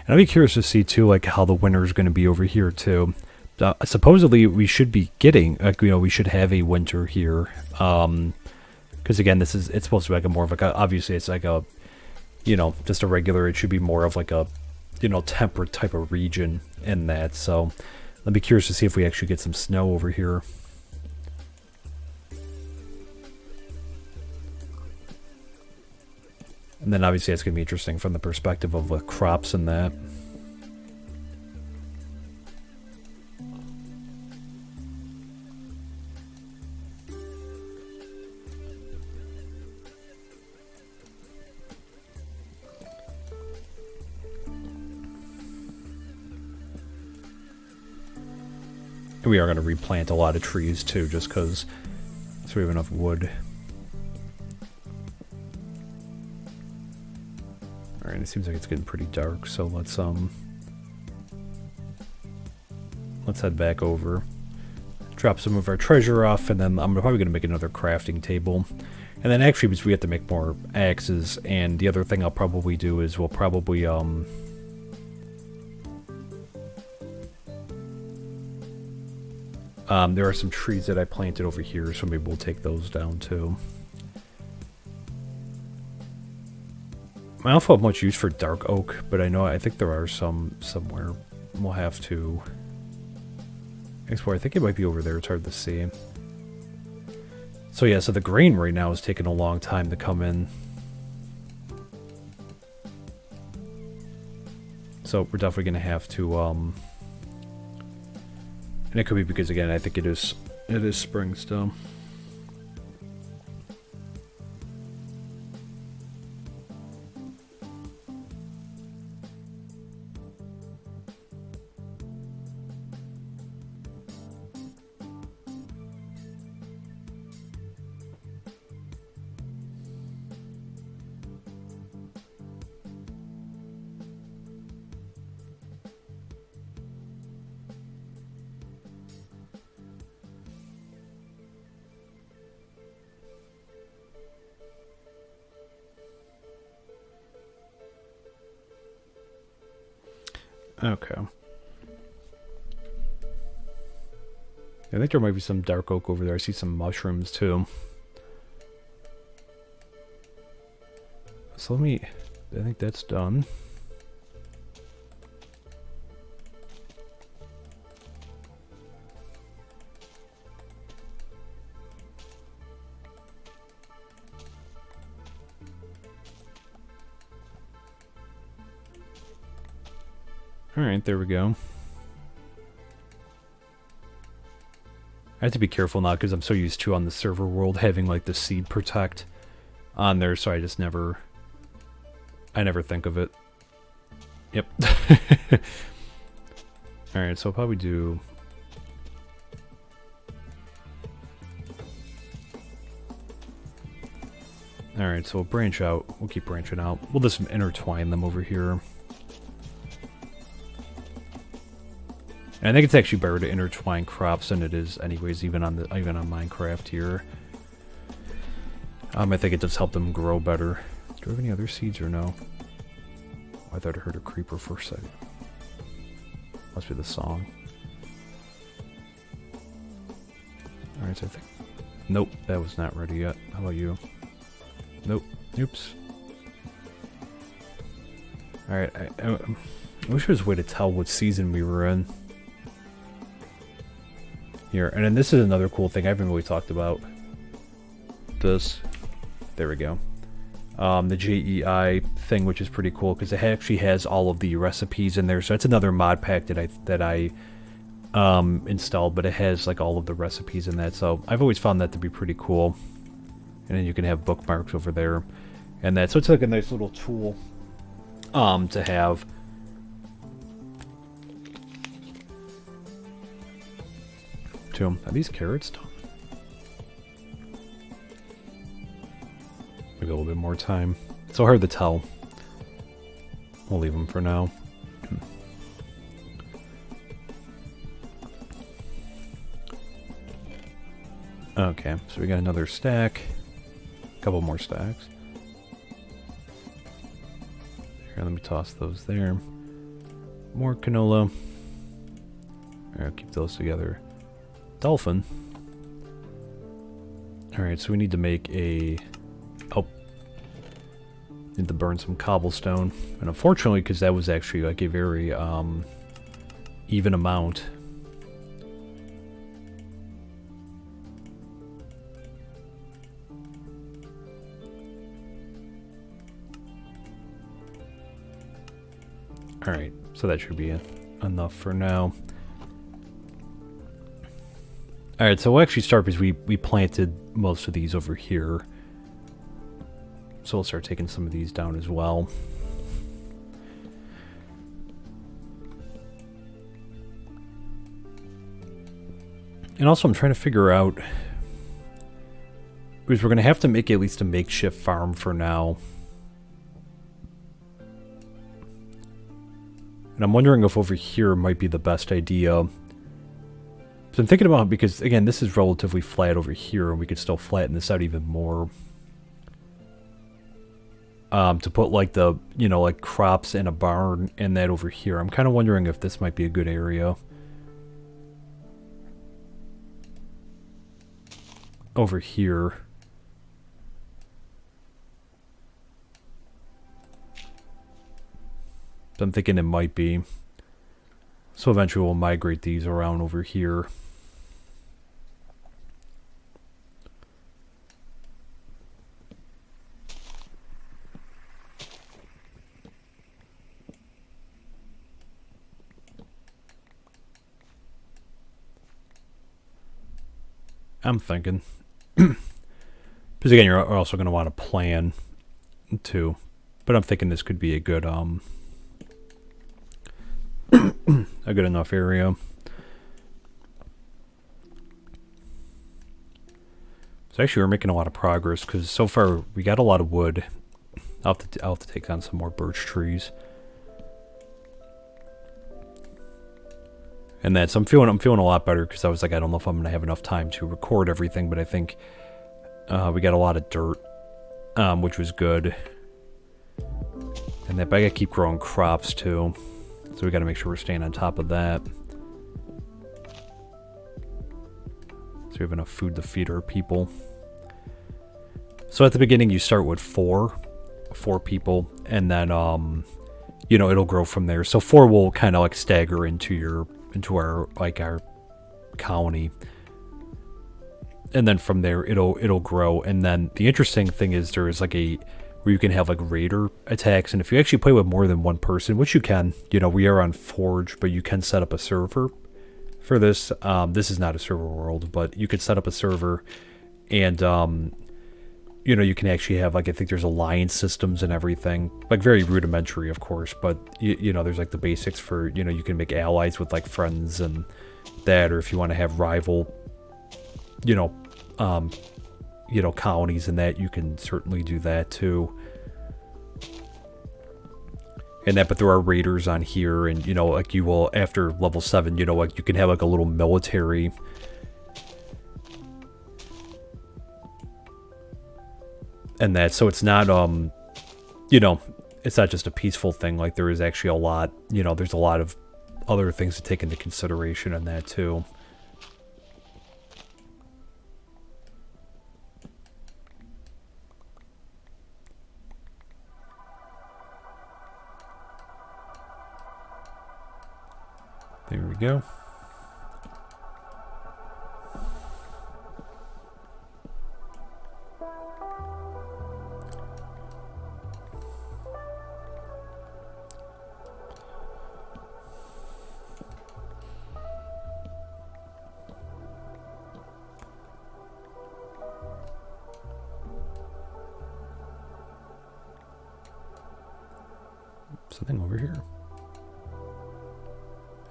And I'd be curious to see, too, like, how the winter is going to be over here, too. Supposedly, we should be getting, like, you know, we should have a winter here. Because, again, it's supposed to be, like, a more of, like, obviously, it's like a, you know, just a regular, it should be more of, like, a, you know, temperate type of region in that. So, I'd be curious to see if we actually get some snow over here. And then obviously it's going to be interesting from the perspective of the crops and that. And we are going to replant a lot of trees too, just because, so we have enough wood. Alright, it seems like it's getting pretty dark, so let's head back over. Drop some of our treasure off, and then I'm probably going to make another crafting table. And then actually, because we have to make more axes, and the other thing I'll probably do is we'll probably, there are some trees that I planted over here, so maybe we'll take those down too. I don't have much use for dark oak, but I think there are some somewhere. We'll have to explore. I think it might be over there. It's hard to see. So yeah, so the grain right now is taking a long time to come in. So we're definitely going to have to, and it could be because, again, I think it is spring still. Okay. I think there might be some dark oak over there. I see some mushrooms too. So let me... I think that's done. Alright, there we go. I have to be careful now because I'm so used to on the server world having like the seed protect on there, so I just never... I never think of it. Yep. Alright, so I'll probably do... Alright, so we'll branch out. We'll keep branching out. We'll just intertwine them over here. And I think it's actually better to intertwine crops than it is anyways, even on Minecraft here. I think it does help them grow better. Do I have any other seeds or no? Oh, I thought I heard a creeper for a second. Must be the song. Alright, so I think... Nope, that was not ready yet. How about you? Nope. Oops. Alright, I wish there was a way to tell what season we were in. Here, and then this is another cool thing I haven't really talked about. This. There we go. The JEI thing, which is pretty cool, because it actually has all of the recipes in there. So that's another mod pack that I installed, but it has like all of the recipes in that. So I've always found that to be pretty cool. And then you can have bookmarks over there, and that. So it's like a nice little tool to have. Are these carrots done? Maybe a little bit more time. It's so hard to tell. We'll leave them for now. Okay, so we got another stack. A couple more stacks. Here, let me toss those there. More canola. I'll keep those together. Dolphin. Alright, so we need to make a... Oh. Need to burn some cobblestone. And unfortunately, because that was actually like a very even amount. Alright, so that should be enough for now. Alright, so we'll actually start because we planted most of these over here. So we'll start taking some of these down as well. And also I'm trying to figure out... Because we're going to have to make at least a makeshift farm for now. And I'm wondering if over here might be the best idea. So I'm thinking about, because again, this is relatively flat over here, and we could still flatten this out even more. To put like the, you know, like crops in a barn and that over here. I'm kind of wondering if this might be a good area. Over here. So I'm thinking it might be. So eventually we'll migrate these around over here. I'm thinking. Because again, you're also going to want to plan too. But I'm thinking this could be a good a good enough area. So actually we're making a lot of progress because so far we got a lot of wood. I'll have to take down some more birch trees. And that's I'm feeling a lot better because I was like, I don't know if I'm gonna have enough time to record everything, but I think we got a lot of dirt, which was good. And that, but I gotta keep growing crops too. So we got to make sure we're staying on top of that. So we have enough food to feed our people. So at the beginning you start with four people, and then you know, it'll grow from there. So 4 will kind of like stagger into our colony, and then from there it'll grow. And then the interesting thing is there is like where you can have like raider attacks, and if you actually play with more than one person, which you can, you know, we are on Forge, but you can set up a server for this. This is not a server world, but you could set up a server, and you know, you can actually have, like, I think there's alliance systems and everything, like very rudimentary, of course, but you know, there's like the basics for, you know, you can make allies with like friends and that, or if you want to have rival, you know, colonies and that, you can certainly do that too. And that, but there are raiders on here, and you know, like you will, after level 7, you know, like you can have like a little military. And that, so it's not, you know, it's not just a peaceful thing. Like, there is actually a lot, you know, there's a lot of other things to take into consideration in that too. There we go. Something over here.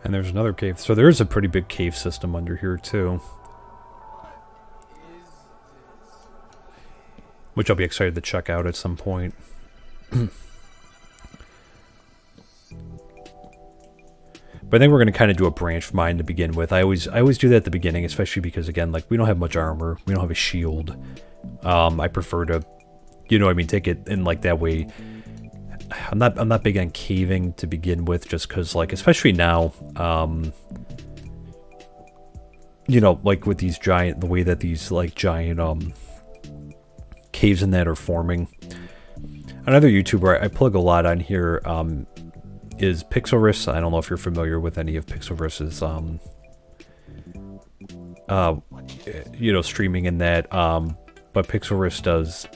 And there's another cave. So there's a pretty big cave system under here too, which I'll be excited to check out at some point. But I think we're going to kind of do a branch mine to begin with. I always do that at the beginning, especially because, again, like, we don't have much armor. We don't have a shield. I prefer to, you know what I mean, take it in like that way. I'm not big on caving to begin with, just because, like, especially now, you know, like with these giant, the way that these like giant caves and that are forming. Another YouTuber I plug a lot on here is Pixelriss. I don't know if you're familiar with any of Pixelriss's you know, streaming in that, but Pixelriss does.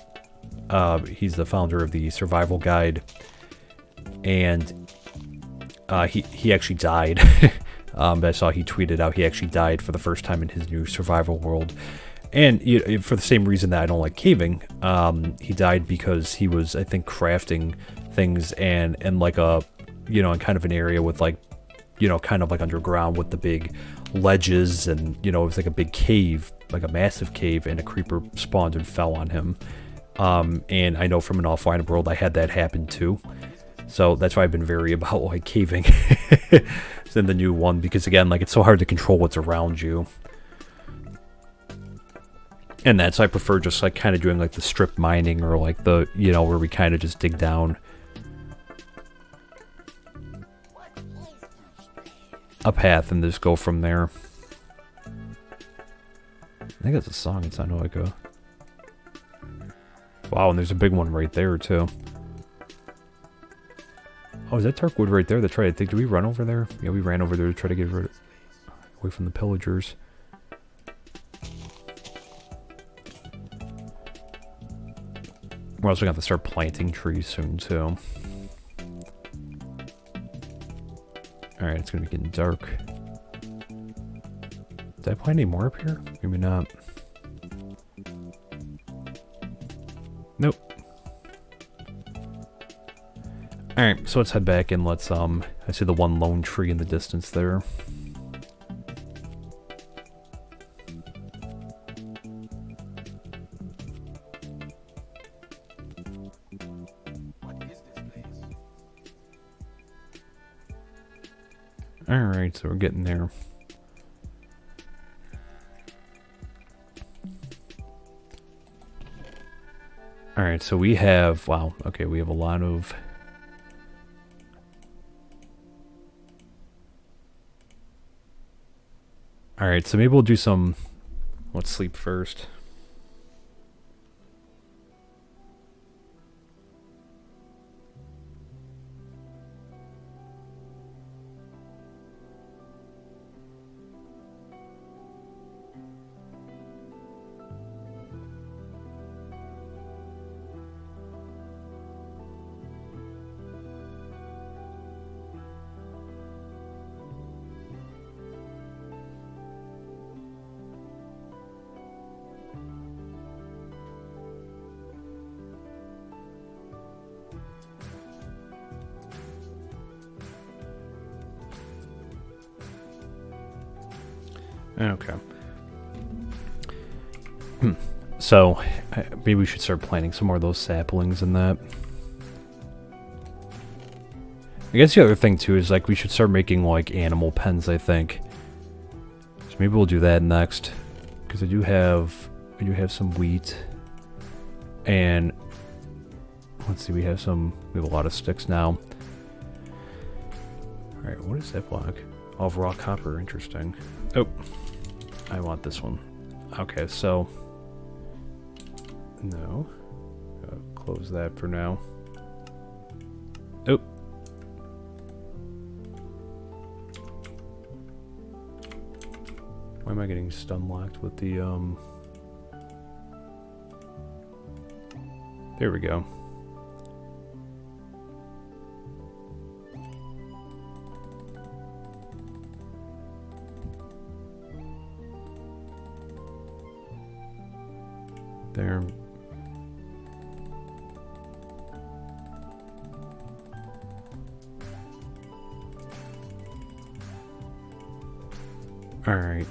He's the founder of the Survival Guide, and he actually died. I saw he tweeted out he actually died for the first time in his new survival world, and for the same reason that I don't like caving. He died because he was, I think, crafting things and like a, you know, in kind of an area with, like, you know, kind of like underground with the big ledges, and, you know, it was like a big cave, like a massive cave, and a creeper spawned and fell on him. And I know from an offline world I had that happen too. So that's why I've been very about, like, caving in the new one, because, again, like, it's so hard to control what's around you. And that's, I prefer just, like, kind of doing, like, the strip mining, or, like, the, you know, where we kind of just dig down a path and just go from there. I think that's a song. It's not like a... Wow, and there's a big one right there, too. Oh, is that Tarkwood right there? That's right. I think, did we run over there? Yeah, we ran over there to try to get away from the pillagers. We're also going to have to start planting trees soon, too. Alright, it's going to be getting dark. Did I plant any more up here? Maybe not. Nope. Alright, so let's head back and let's, I see the one lone tree in the distance there. Alright, so we're getting there. Alright, so we have, wow, okay, we have a lot of Alright, so maybe we'll do some... Let's sleep first. Okay. So, maybe we should start planting some more of those saplings and that. I guess the other thing too is like we should start making like animal pens, I think. So maybe we'll do that next. Because I do have some wheat. And let's see, we have a lot of sticks now. Alright, what is that block? Oh, raw copper, interesting. Oh, I want this one. Okay, so no. Close that for now. Oh. Why am I getting stun locked with the There we go. There. All right.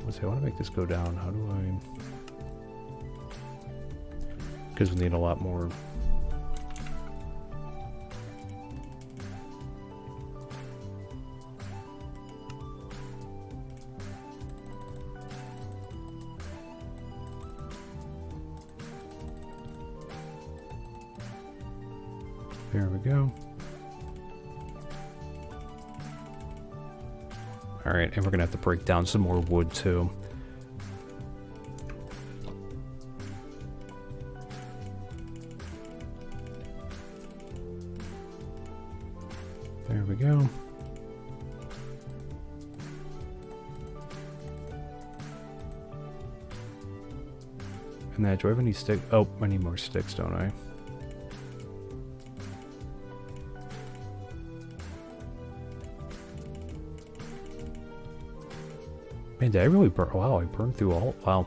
Let's see, I want to make this go down. How do I? Because we need a lot more. There we go. Alright, and we're gonna have to break down some more wood too. There we go. And that, do I have any sticks? Oh, I need more sticks, don't I? Man, did I really burn? Wow, I burned through all. Wow.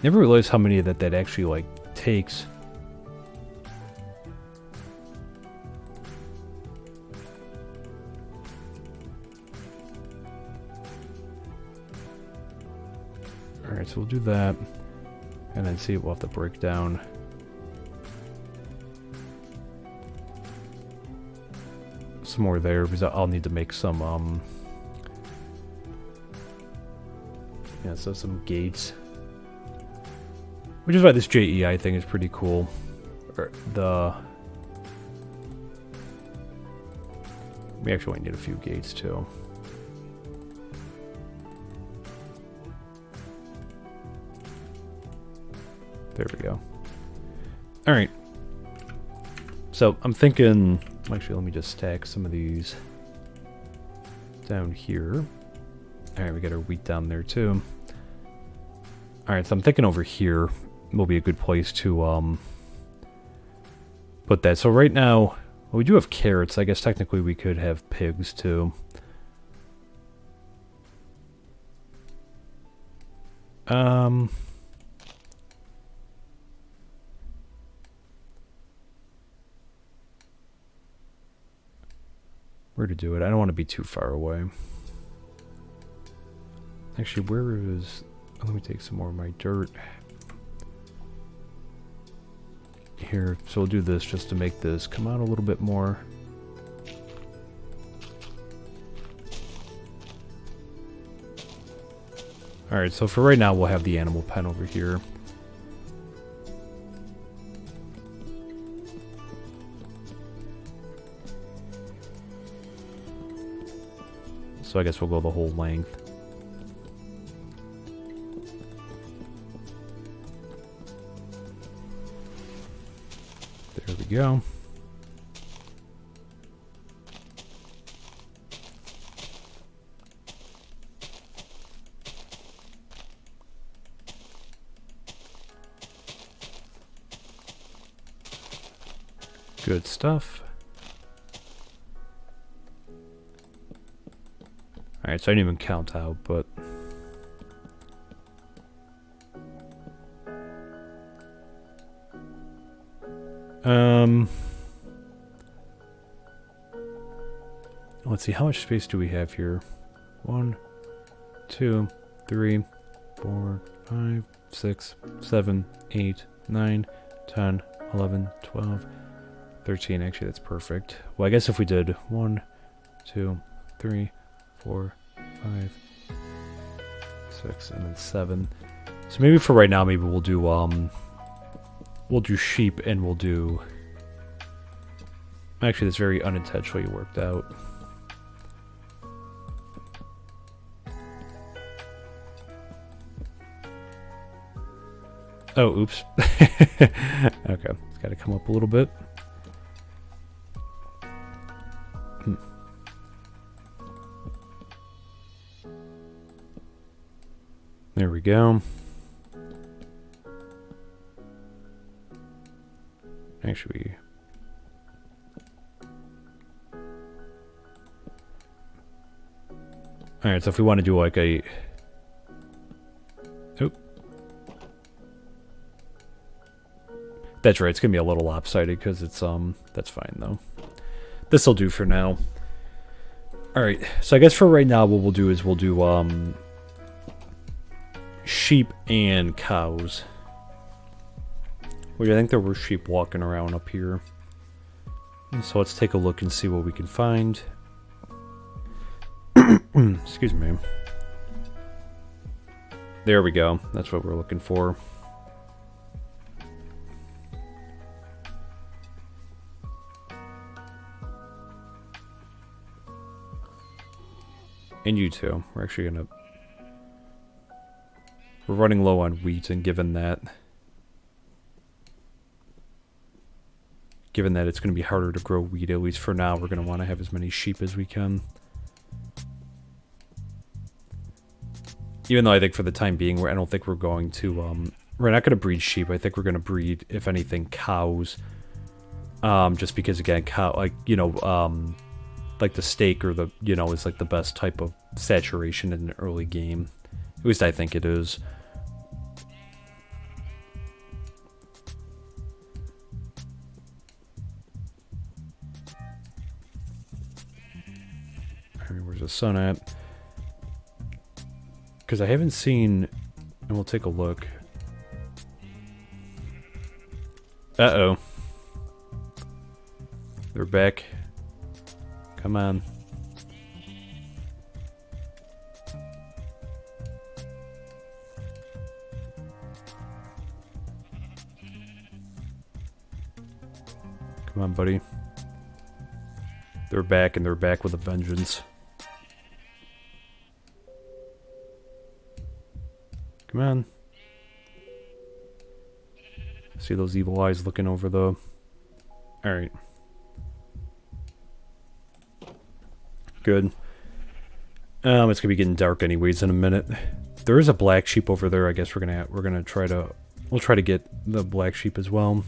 Never realized how many that actually, like, takes. Alright, so we'll do that. And then see, we'll have to break down. Some more there, because I'll need to make some, yeah, so some gates. Which is why this JEI thing is pretty cool. We actually need a few gates too. There we go. Alright. So I'm thinking, actually let me just stack some of these down here. Alright, we got our wheat down there too. Alright, so I'm thinking over here will be a good place to put that. So right now, well, we do have carrots. I guess technically we could have pigs too. Where to do it? I don't want to be too far away. Actually, where is... Let me take some more of my dirt. Here, so we'll do this just to make this come out a little bit more. Alright, so for right now, we'll have the animal pen over here. So I guess we'll go the whole length. There we go. Good stuff. Alright, so I didn't even count out, but... Let's see, how much space do we have here? 1, 2, 3, 4, 5, 6, 7, 8, 9, 10, 11, 12, 13. Actually, that's perfect. Well, I guess if we did 1, 2, 3, 4, 5, 6, and then 7. So maybe for right now, maybe we'll do sheep and we'll do... Actually, that's very unintentionally worked out. Oh, oops. Okay, it's got to come up a little bit. There we go. Actually, alright, so if we want to do like a... Oop. That's right, it's going to be a little lopsided because it's, that's fine though. This'll do for now. Alright, so I guess for right now what we'll do is we'll do, sheep and cows. Which I think there were sheep walking around up here. And so let's take a look and see what we can find. Excuse me. There we go. That's what we're looking for. And you too. We're actually gonna... We're running low on wheat, and given that it's going to be harder to grow wheat, at least for now, we're going to want to have as many sheep as we can. Even though I think for the time being, I don't think we're going to, we're not going to breed sheep. I think we're going to breed, if anything, cows. Just because, again, like the steak or the, is like the best type of saturation in an early game. At least I think it is. Where's the sun at? Because I haven't seen... And we'll take a look. Uh-oh. They're back. Come on. Come on, buddy. They're back, and they're back with a vengeance. Come on. See those evil eyes looking over the... Alright. Good. It's gonna be getting dark anyways in a minute. There is a black sheep over there. I guess we're gonna try to... We'll try to get the black sheep as well.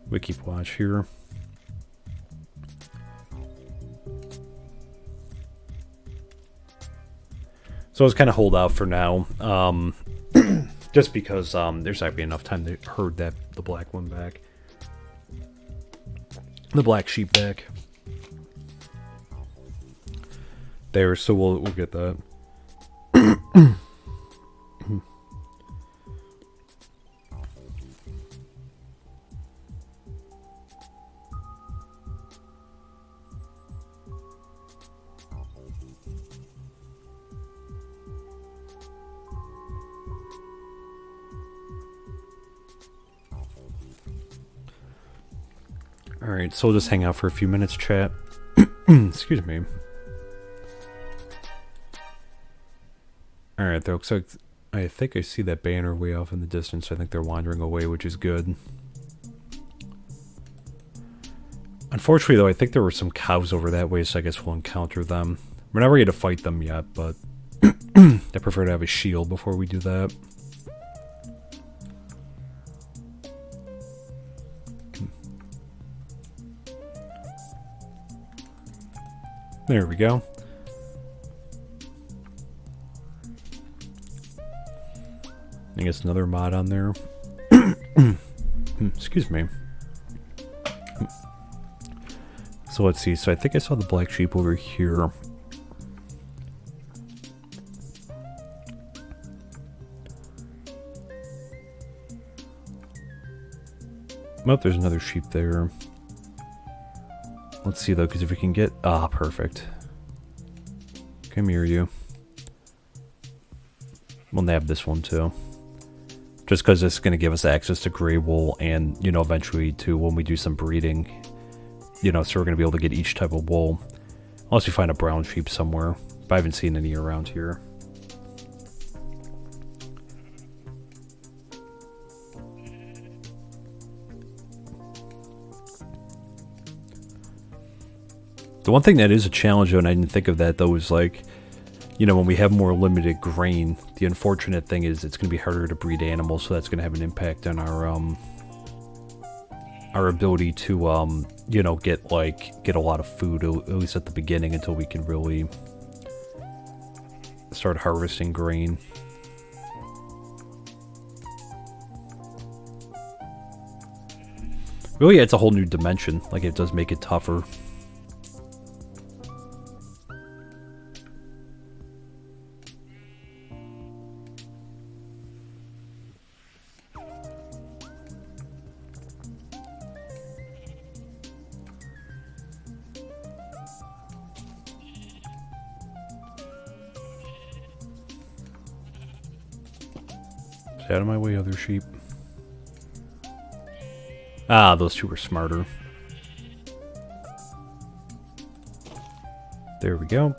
We keep watch here. So let's kind of hold out for now, just because there's not gonna be enough time to herd the black one back, the black sheep back. There, so we'll get that. Alright, so we'll just hang out for a few minutes, chat. Excuse me. Alright, there looks like... I think I see that banner way off in the distance. I think they're wandering away, which is good. Unfortunately, though, I think there were some cows over that way, so I guess we'll encounter them. We're not ready to fight them yet, but... I prefer to have a shield before we do that. There we go. I guess another mod on there. Excuse me. So let's see. So I think I saw the black sheep over here. Oh, there's another sheep there. Let's see though, because if we can get... Ah, perfect. Come here, you. We'll nab this one too. Just because it's going to give us access to gray wool and, you know, eventually to when we do some breeding. You know, so we're going to be able to get each type of wool. Unless we find a brown sheep somewhere. But I haven't seen any around here. The one thing that is a challenge, though, and I didn't think of that, though, is like, you know, when we have more limited grain, the unfortunate thing is it's going to be harder to breed animals, so that's going to have an impact on our ability to, you know, get a lot of food, at least at the beginning, until we can really start harvesting grain. Really, it's a whole new dimension. Like, it does make it tougher. Out of my way, other sheep. Ah, those two were smarter. There we go.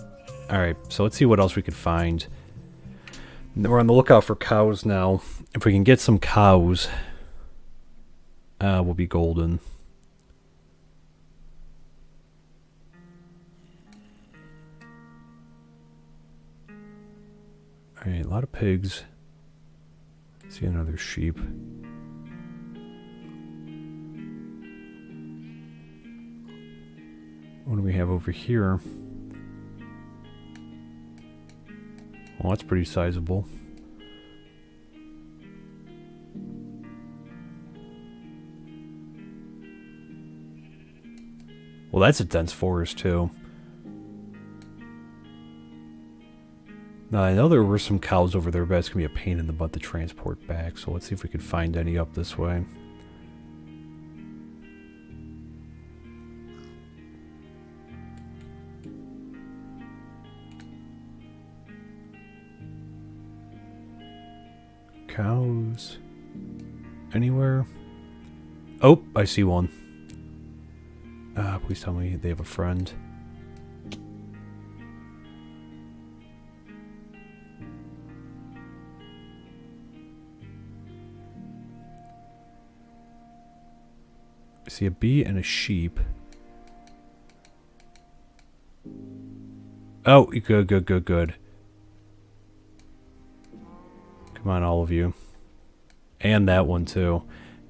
Alright, so let's see what else we can find. We're on the lookout for cows now. If we can get some cows, we'll be golden. Alright, a lot of pigs. See another sheep. What do we have over here? Well, that's pretty sizable. Well, that's a dense forest, too. Now, I know there were some cows over there, but it's going to be a pain in the butt to transport back. So let's see if we can find any up this way. Cows. Anywhere? Oh, I see one. Please tell me they have a friend. I see a bee and a sheep. Oh, good, good, good, good. Come on, all of you. And that one, too.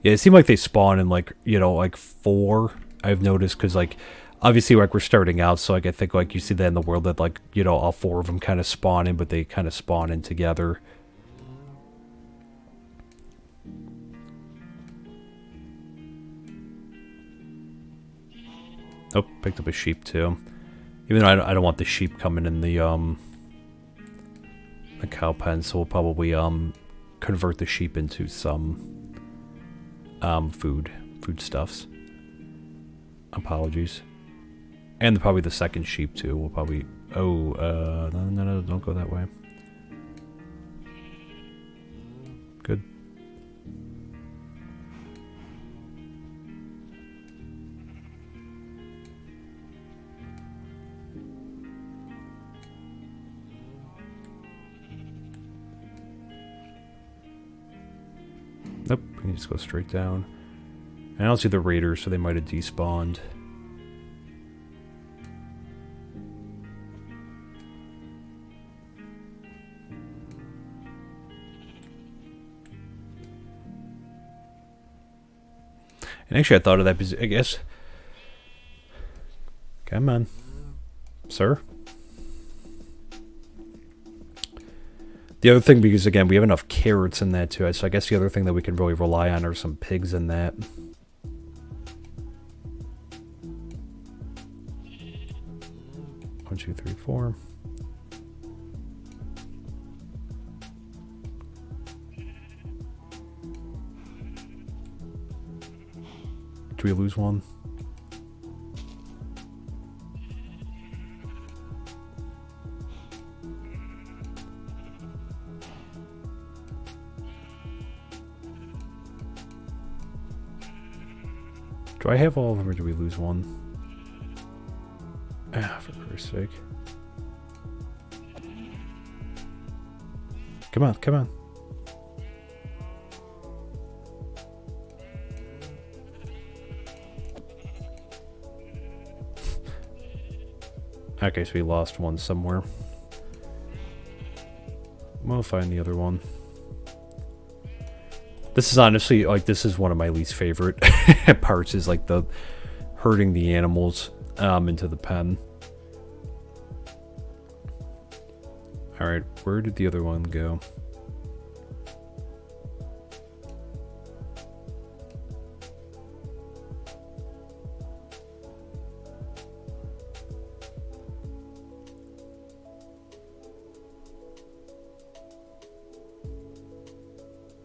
Yeah, it seemed like they spawn in, like, you know, like 4, I've noticed, because, like, obviously, like, we're starting out, so, like, I think, like, you see that in the world that, like, you know, all 4 of them kind of spawn in, but they kind of spawn in together. Oh, picked up a sheep, too. Even though I don't want the sheep coming in the cow pen, so we'll probably, convert the sheep into some, foodstuffs. Apologies. And probably the second sheep, too. We'll probably... Oh, no, don't go that way. Good. can you just go straight down? And I don't see the raiders, so they might have despawned. And actually, I thought of that because I guess. Come on, sir. The other thing, because again, we have enough carrots in that too, so I guess the other thing that we can really rely on are some pigs in that. One, two, three, four. Do we lose one? Do I have all of them, or do we lose one? Ah, for Christ's sake. Come on, come on. Okay, so we lost one somewhere. We'll find the other one. This is honestly, like, this is one of my least favorite parts, is like the herding the animals into the pen. Alright, where did the other one go?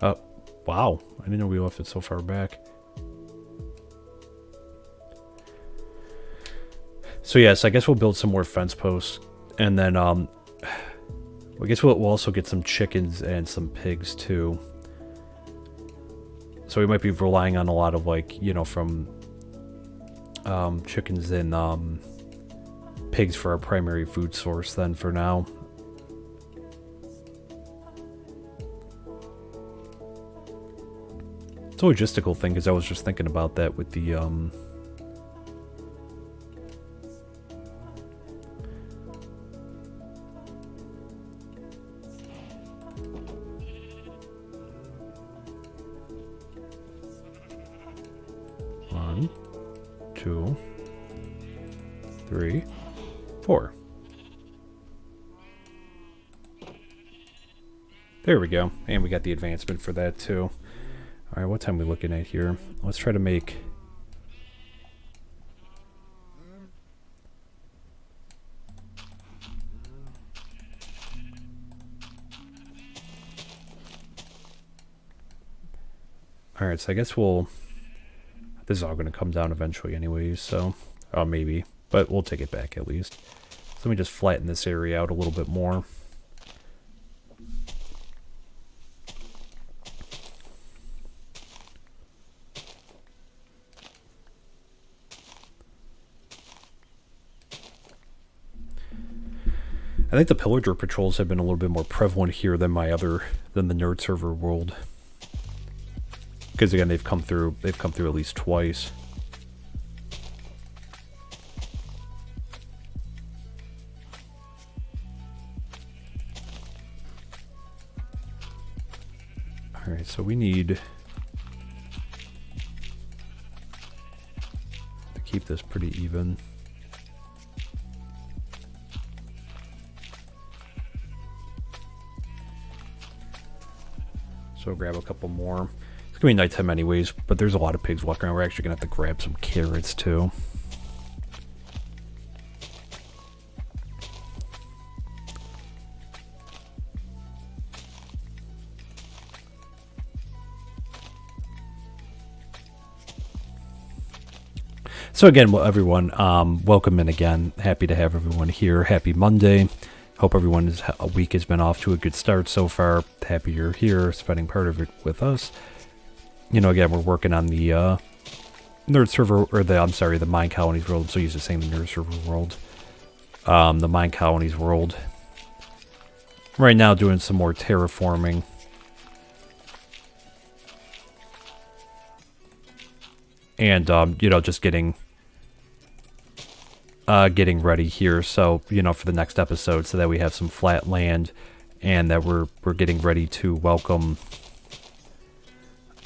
Oh, wow. I didn't know we left it so far back. So yes, I guess we'll build some more fence posts. And then, I guess we'll also get some chickens and some pigs too. So we might be relying on a lot of, like, you know, from chickens and pigs for our primary food source then for now. It's a logistical thing, because I was just thinking about that with the 1, 2, 3, 4. There we go. And we got the advancement for that too. Alright, what time are we looking at here? Let's try to make... Alright, so I guess we'll... This is all going to come down eventually anyways, so... Oh, maybe. But we'll take it back at least. So let me just flatten this area out a little bit more. I think the pillager patrols have been a little bit more prevalent here than the nerd server world. Because again, they've come through at least twice. Alright, so we need to keep this pretty even. So grab a couple more. It's gonna be nighttime anyways, but there's a lot of pigs walking around. We're actually gonna have to grab some carrots too. So again, well, everyone, welcome in again. Happy to have everyone here. Happy Monday. Hope everyone's week has been off to a good start so far. Happy you're here, spending part of it with us. You know, again, we're working on the nerd server, or the MineColonies world. I'm so used to saying the nerd server world. The MineColonies world. Right now, doing some more terraforming. and you know, just getting ready here, so you know, for the next episode, so that we have some flat land, and that we're getting ready to welcome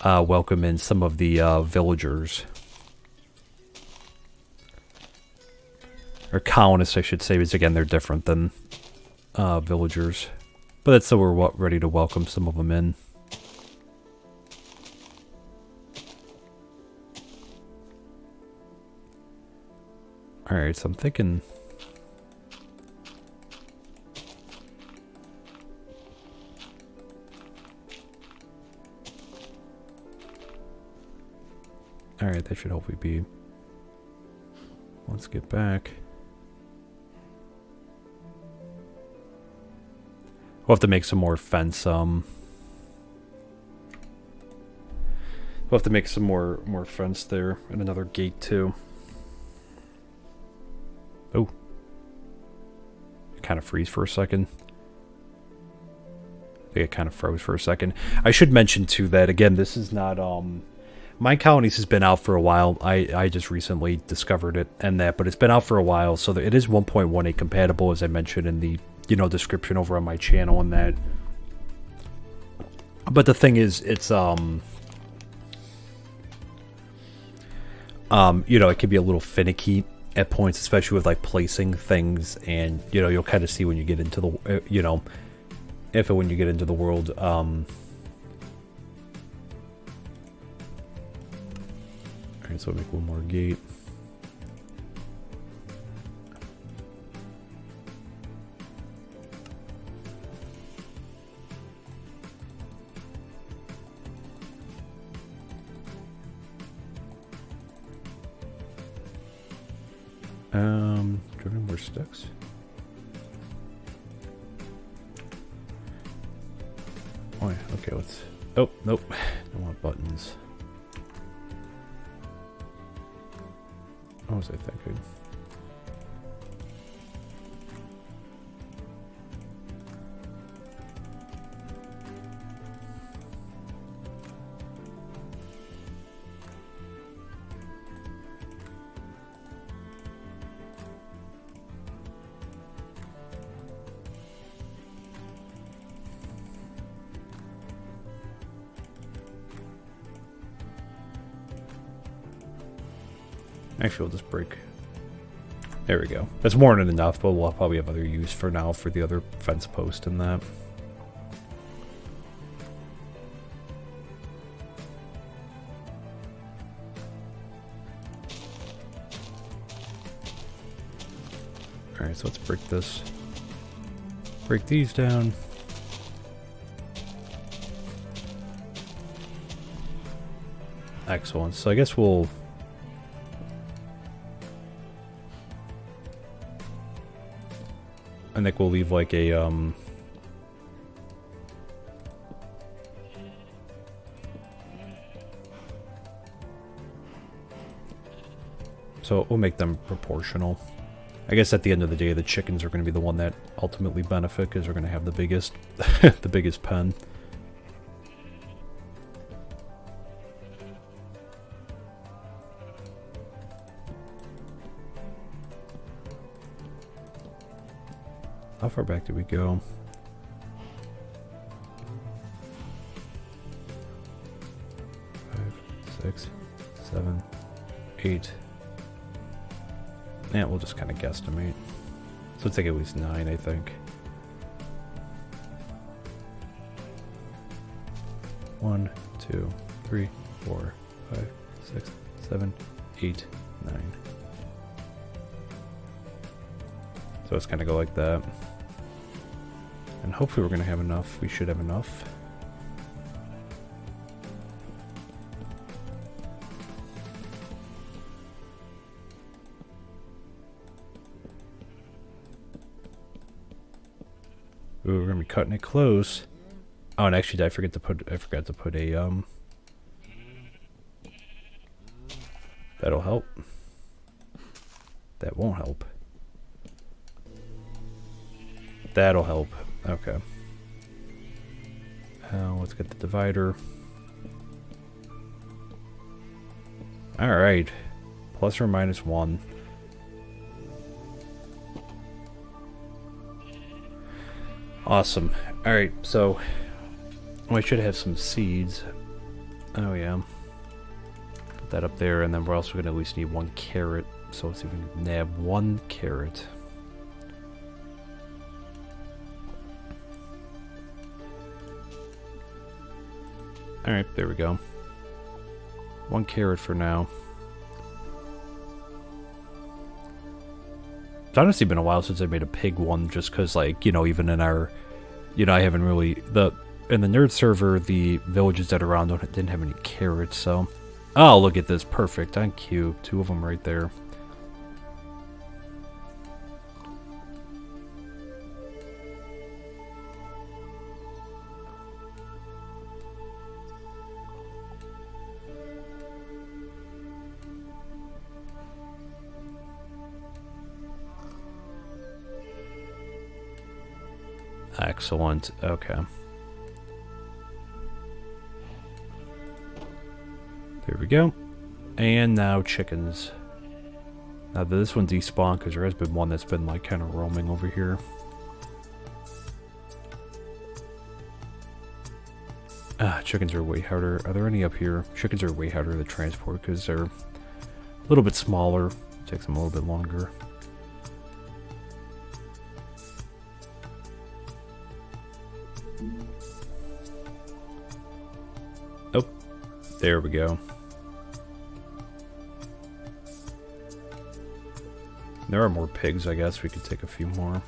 in some of the villagers, or colonists, I should say, because again, they're different than villagers, but that's so we're ready to welcome some of them in. Alright, so I'm thinking... Alright, that should hopefully be... Let's get back. We'll have to make some more fence, We'll have to make some more fence there, and another gate too. Oh. Kind of freeze for a second. I think it kind of froze for a second. I should mention too that, again, this is not, MineColonies has been out for a while. I just recently discovered it and that, but it's been out for a while, so it is 1.18 compatible, as I mentioned in the, you know, description over on my channel and that. But the thing is, it's, you know, it can be a little finicky at points, especially with like placing things, and you know, you'll kind of see when you get into the, you know, when you get into the world. Alright, so I'll make one more gate. Do I have more sticks? Oh, yeah, okay, let's... Oh, nope. Don't want buttons. What was I thinking? Actually, we'll just break. There we go. That's more than enough, but we'll probably have other use for now for the other fence post and that. Alright, so let's break this. Break these down. Excellent. So I guess we'll... I think we'll leave like a, so we'll make them proportional. I guess at the end of the day, the chickens are going to be the one that ultimately benefit, because they're going to have the biggest, the biggest pen. How far back did we go? Five, 6, 7, 8. Yeah, we'll just kind of guesstimate. So it's like at least 9, I think. 1, 2, 3, 4, 5, 6, 7, 8, 9. So let's kind of go like that. And hopefully we're going to have enough. We should have enough. Ooh, we're going to be cutting it close. Oh, and actually I forgot to put a that'll help. That won't help. That'll help. Okay. Let's get the divider. Alright. Plus or minus 1. Awesome. Alright, so I should have some seeds. Oh yeah. Put that up there, and then we're also going to at least need 1 carrot. So let's see if we can nab 1 carrot. Alright, there we go. 1 carrot for now. It's honestly been a while since I made a pig one, just because, like, you know, even in our, you know, I haven't really, in the nerd server, the villages that are around didn't have any carrots, so. Oh, look at this, perfect, thank you. 2 of them right there. Excellent. Okay. There we go. And now chickens. Now this one despawned because there has been one that's been like kind of roaming over here. Ah, chickens are way harder. Are there any up here? Chickens are way harder to transport because they're a little bit smaller. It takes them a little bit longer. Oh, there we go. There are more pigs, I guess. We could take a few more.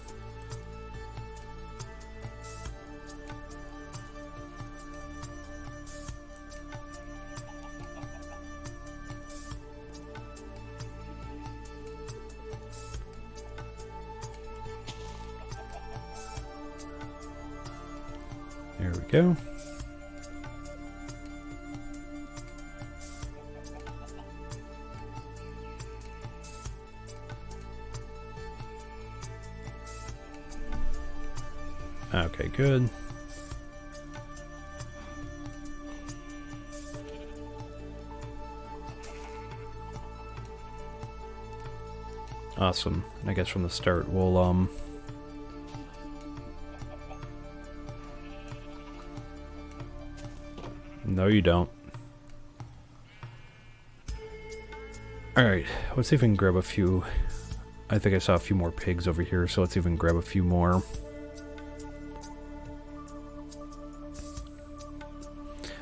There we go. Okay, good. Awesome. I guess from the start we'll No, you don't. Alright, let's see if we can grab a few. I think I saw a few more pigs over here, so let's see if we can grab a few more.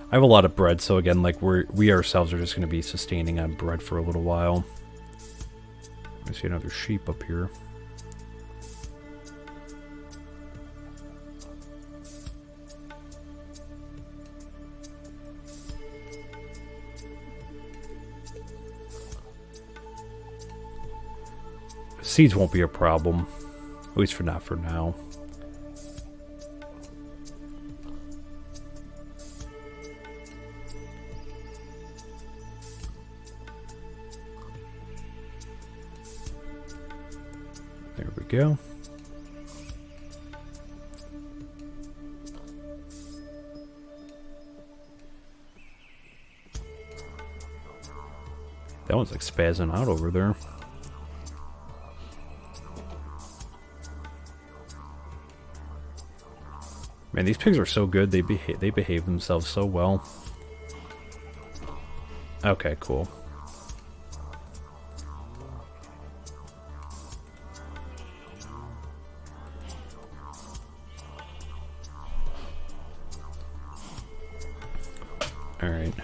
I have a lot of bread, so again, like we ourselves are just going to be sustaining on bread for a little while. I see another sheep up here. Seeds won't be a problem, at least not for now. There we go. That one's like spazzing out over there. Man, these pigs are so good. They behave themselves so well. Okay, cool. Alright.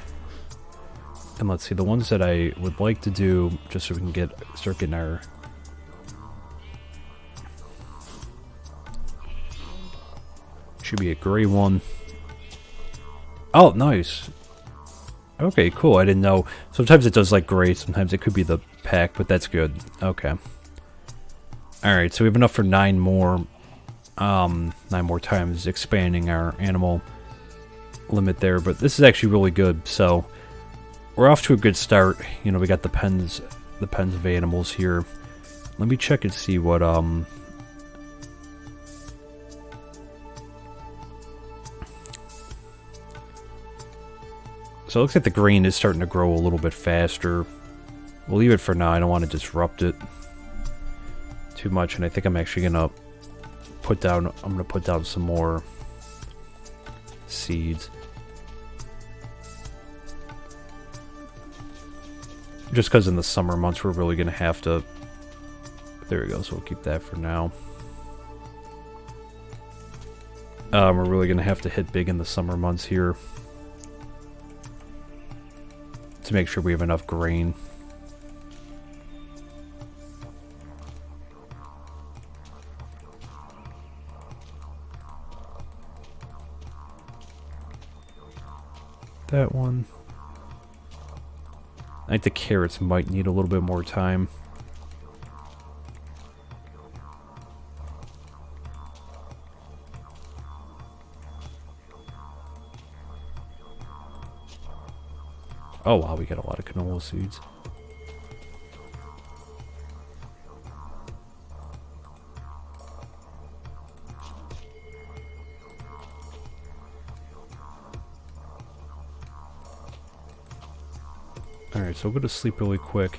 And let's see, the ones that I would like to do, just so we can start getting our... Should be a gray one. Oh, nice. Okay, cool. I didn't know. Sometimes it does like gray, sometimes it could be the pack, but that's good. Okay. Alright, so we have enough for 9 more. 9 more times expanding our animal limit there, but this is actually really good, so we're off to a good start. You know, we got the pens of animals here. Let me check and see what So it looks like the grain is starting to grow a little bit faster. We'll leave it for now. I don't want to disrupt it too much, and I think I'm actually gonna put down some more seeds. Just because in the summer months we're really gonna have to. There we go, so we'll keep that for now. We're really gonna have to hit big in the summer months here to make sure we have enough grain. That one. I think the carrots might need a little bit more time. Oh wow, we got a lot of canola seeds. Alright, so we'll go to sleep really quick.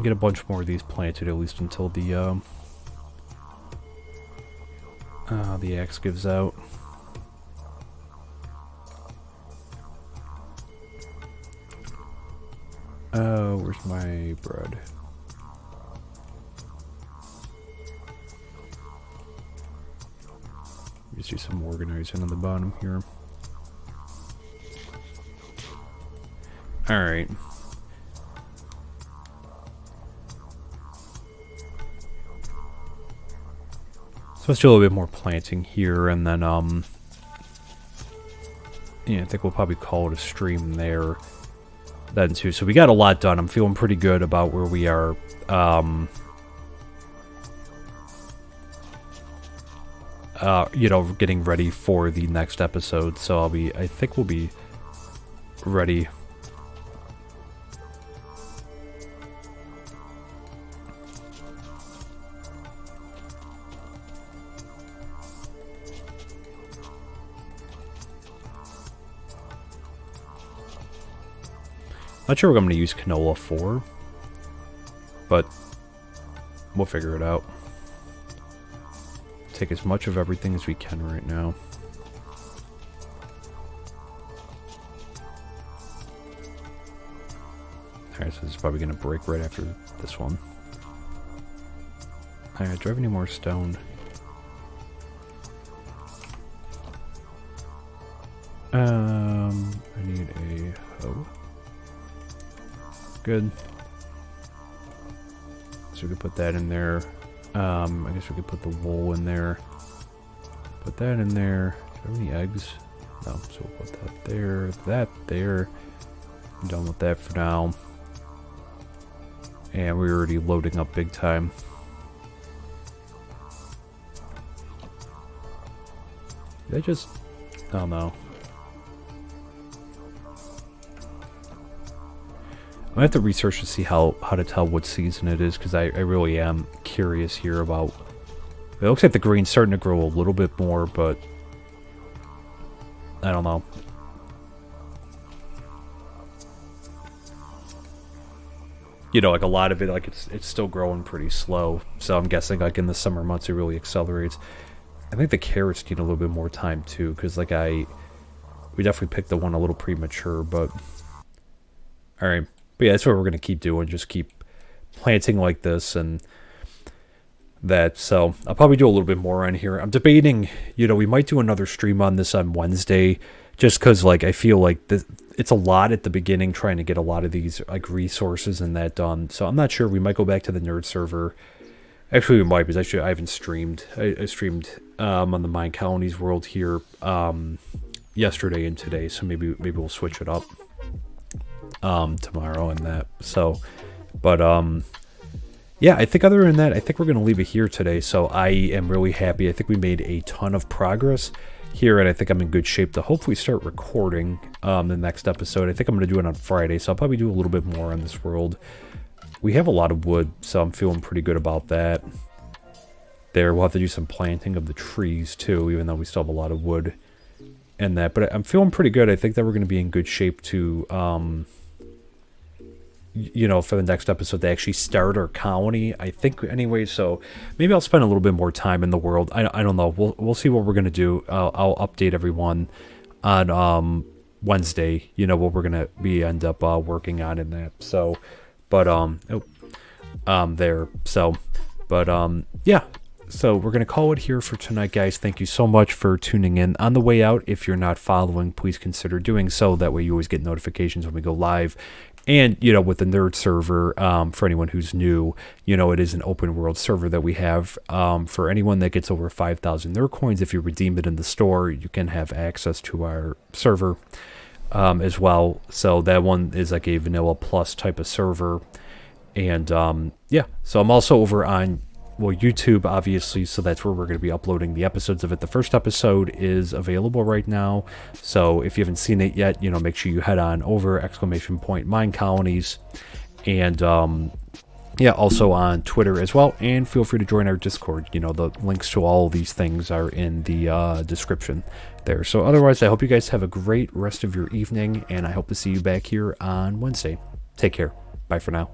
Get a bunch more of these planted, at least until the axe gives out. Oh, where's my bread? You see some organizing on the bottom here. Alright. So let's do a little bit more planting here, and then, yeah, I think we'll probably call it a stream there. Then too. So we got a lot done. I'm feeling pretty good about where we are. You know, getting ready for the next episode. So I think we'll be ready. Not sure what I'm going to use canola for, but we'll figure it out. Take as much of everything as we can right now. Alright, so this is probably going to break right after this one. Alright, do I have any more stone? I need a hoe. Good. So we could put that in there. I guess we could put the wool in there. Put that in there. Do I have any eggs? No, so we'll put that there. I'm done with that for now. And we're already loading up big time. Did I just... Oh no. I'm gonna have to research to see how to tell what season it is, because I really am curious here about... It looks like the green's starting to grow a little bit more, but... I don't know. You know, like a lot of it, like it's still growing pretty slow. So I'm guessing like in the summer months it really accelerates. I think the carrots need a little bit more time too, because like we definitely picked the one a little premature, but... Alright. But yeah, that's what we're going to keep doing. Just keep planting like this and that. So I'll probably do a little bit more on here. I'm debating, you know, we might do another stream on this on Wednesday. Just because, like, I feel like it's a lot at the beginning trying to get a lot of these, like, resources and that done. So I'm not sure. We might go back to the nerd server. Actually, we might, because actually I haven't streamed. I streamed on the MineColonies world here yesterday and today. So maybe we'll switch it up. Tomorrow and that. So, but yeah, I think other than that, I think we're gonna leave it here today. So I am really happy. I think we made a ton of progress here, and I think I'm in good shape to hopefully start recording the next episode. I think I'm gonna do it on Friday, so I'll probably do a little bit more on this world. We have a lot of wood, so I'm feeling pretty good about that. There, we'll have to do some planting of the trees too, even though we still have a lot of wood and that. But I'm feeling pretty good. I think that we're going to be in good shape to, you know, for the next episode to actually start our colony, I think, anyway. So maybe I'll spend a little bit more time in the world. I don't know. We'll see what we're going to do. I'll update everyone on Wednesday, you know, what we're going to be end up working on in that. So, but, there. So, but, yeah. So we're going to call it here for tonight, guys. Thank you so much for tuning in. On the way out, if you're not following, please consider doing so. That way you always get notifications when we go live. And, you know, with the nerd server, for anyone who's new, you know, it is an open world server that we have. For anyone that gets over 5,000 nerd coins, if you redeem it in the store, you can have access to our server as well. So that one is like a vanilla plus type of server. And, yeah, so I'm also over on, well, YouTube, obviously, so that's where we're going to be uploading the episodes of it. The first episode is available right now, so if you haven't seen it yet, you know, make sure you head on over, ! MineColonies, and, yeah, also on Twitter as well, and feel free to join our Discord. You know, the links to all of these things are in the description there. So otherwise, I hope you guys have a great rest of your evening, and I hope to see you back here on Wednesday. Take care. Bye for now.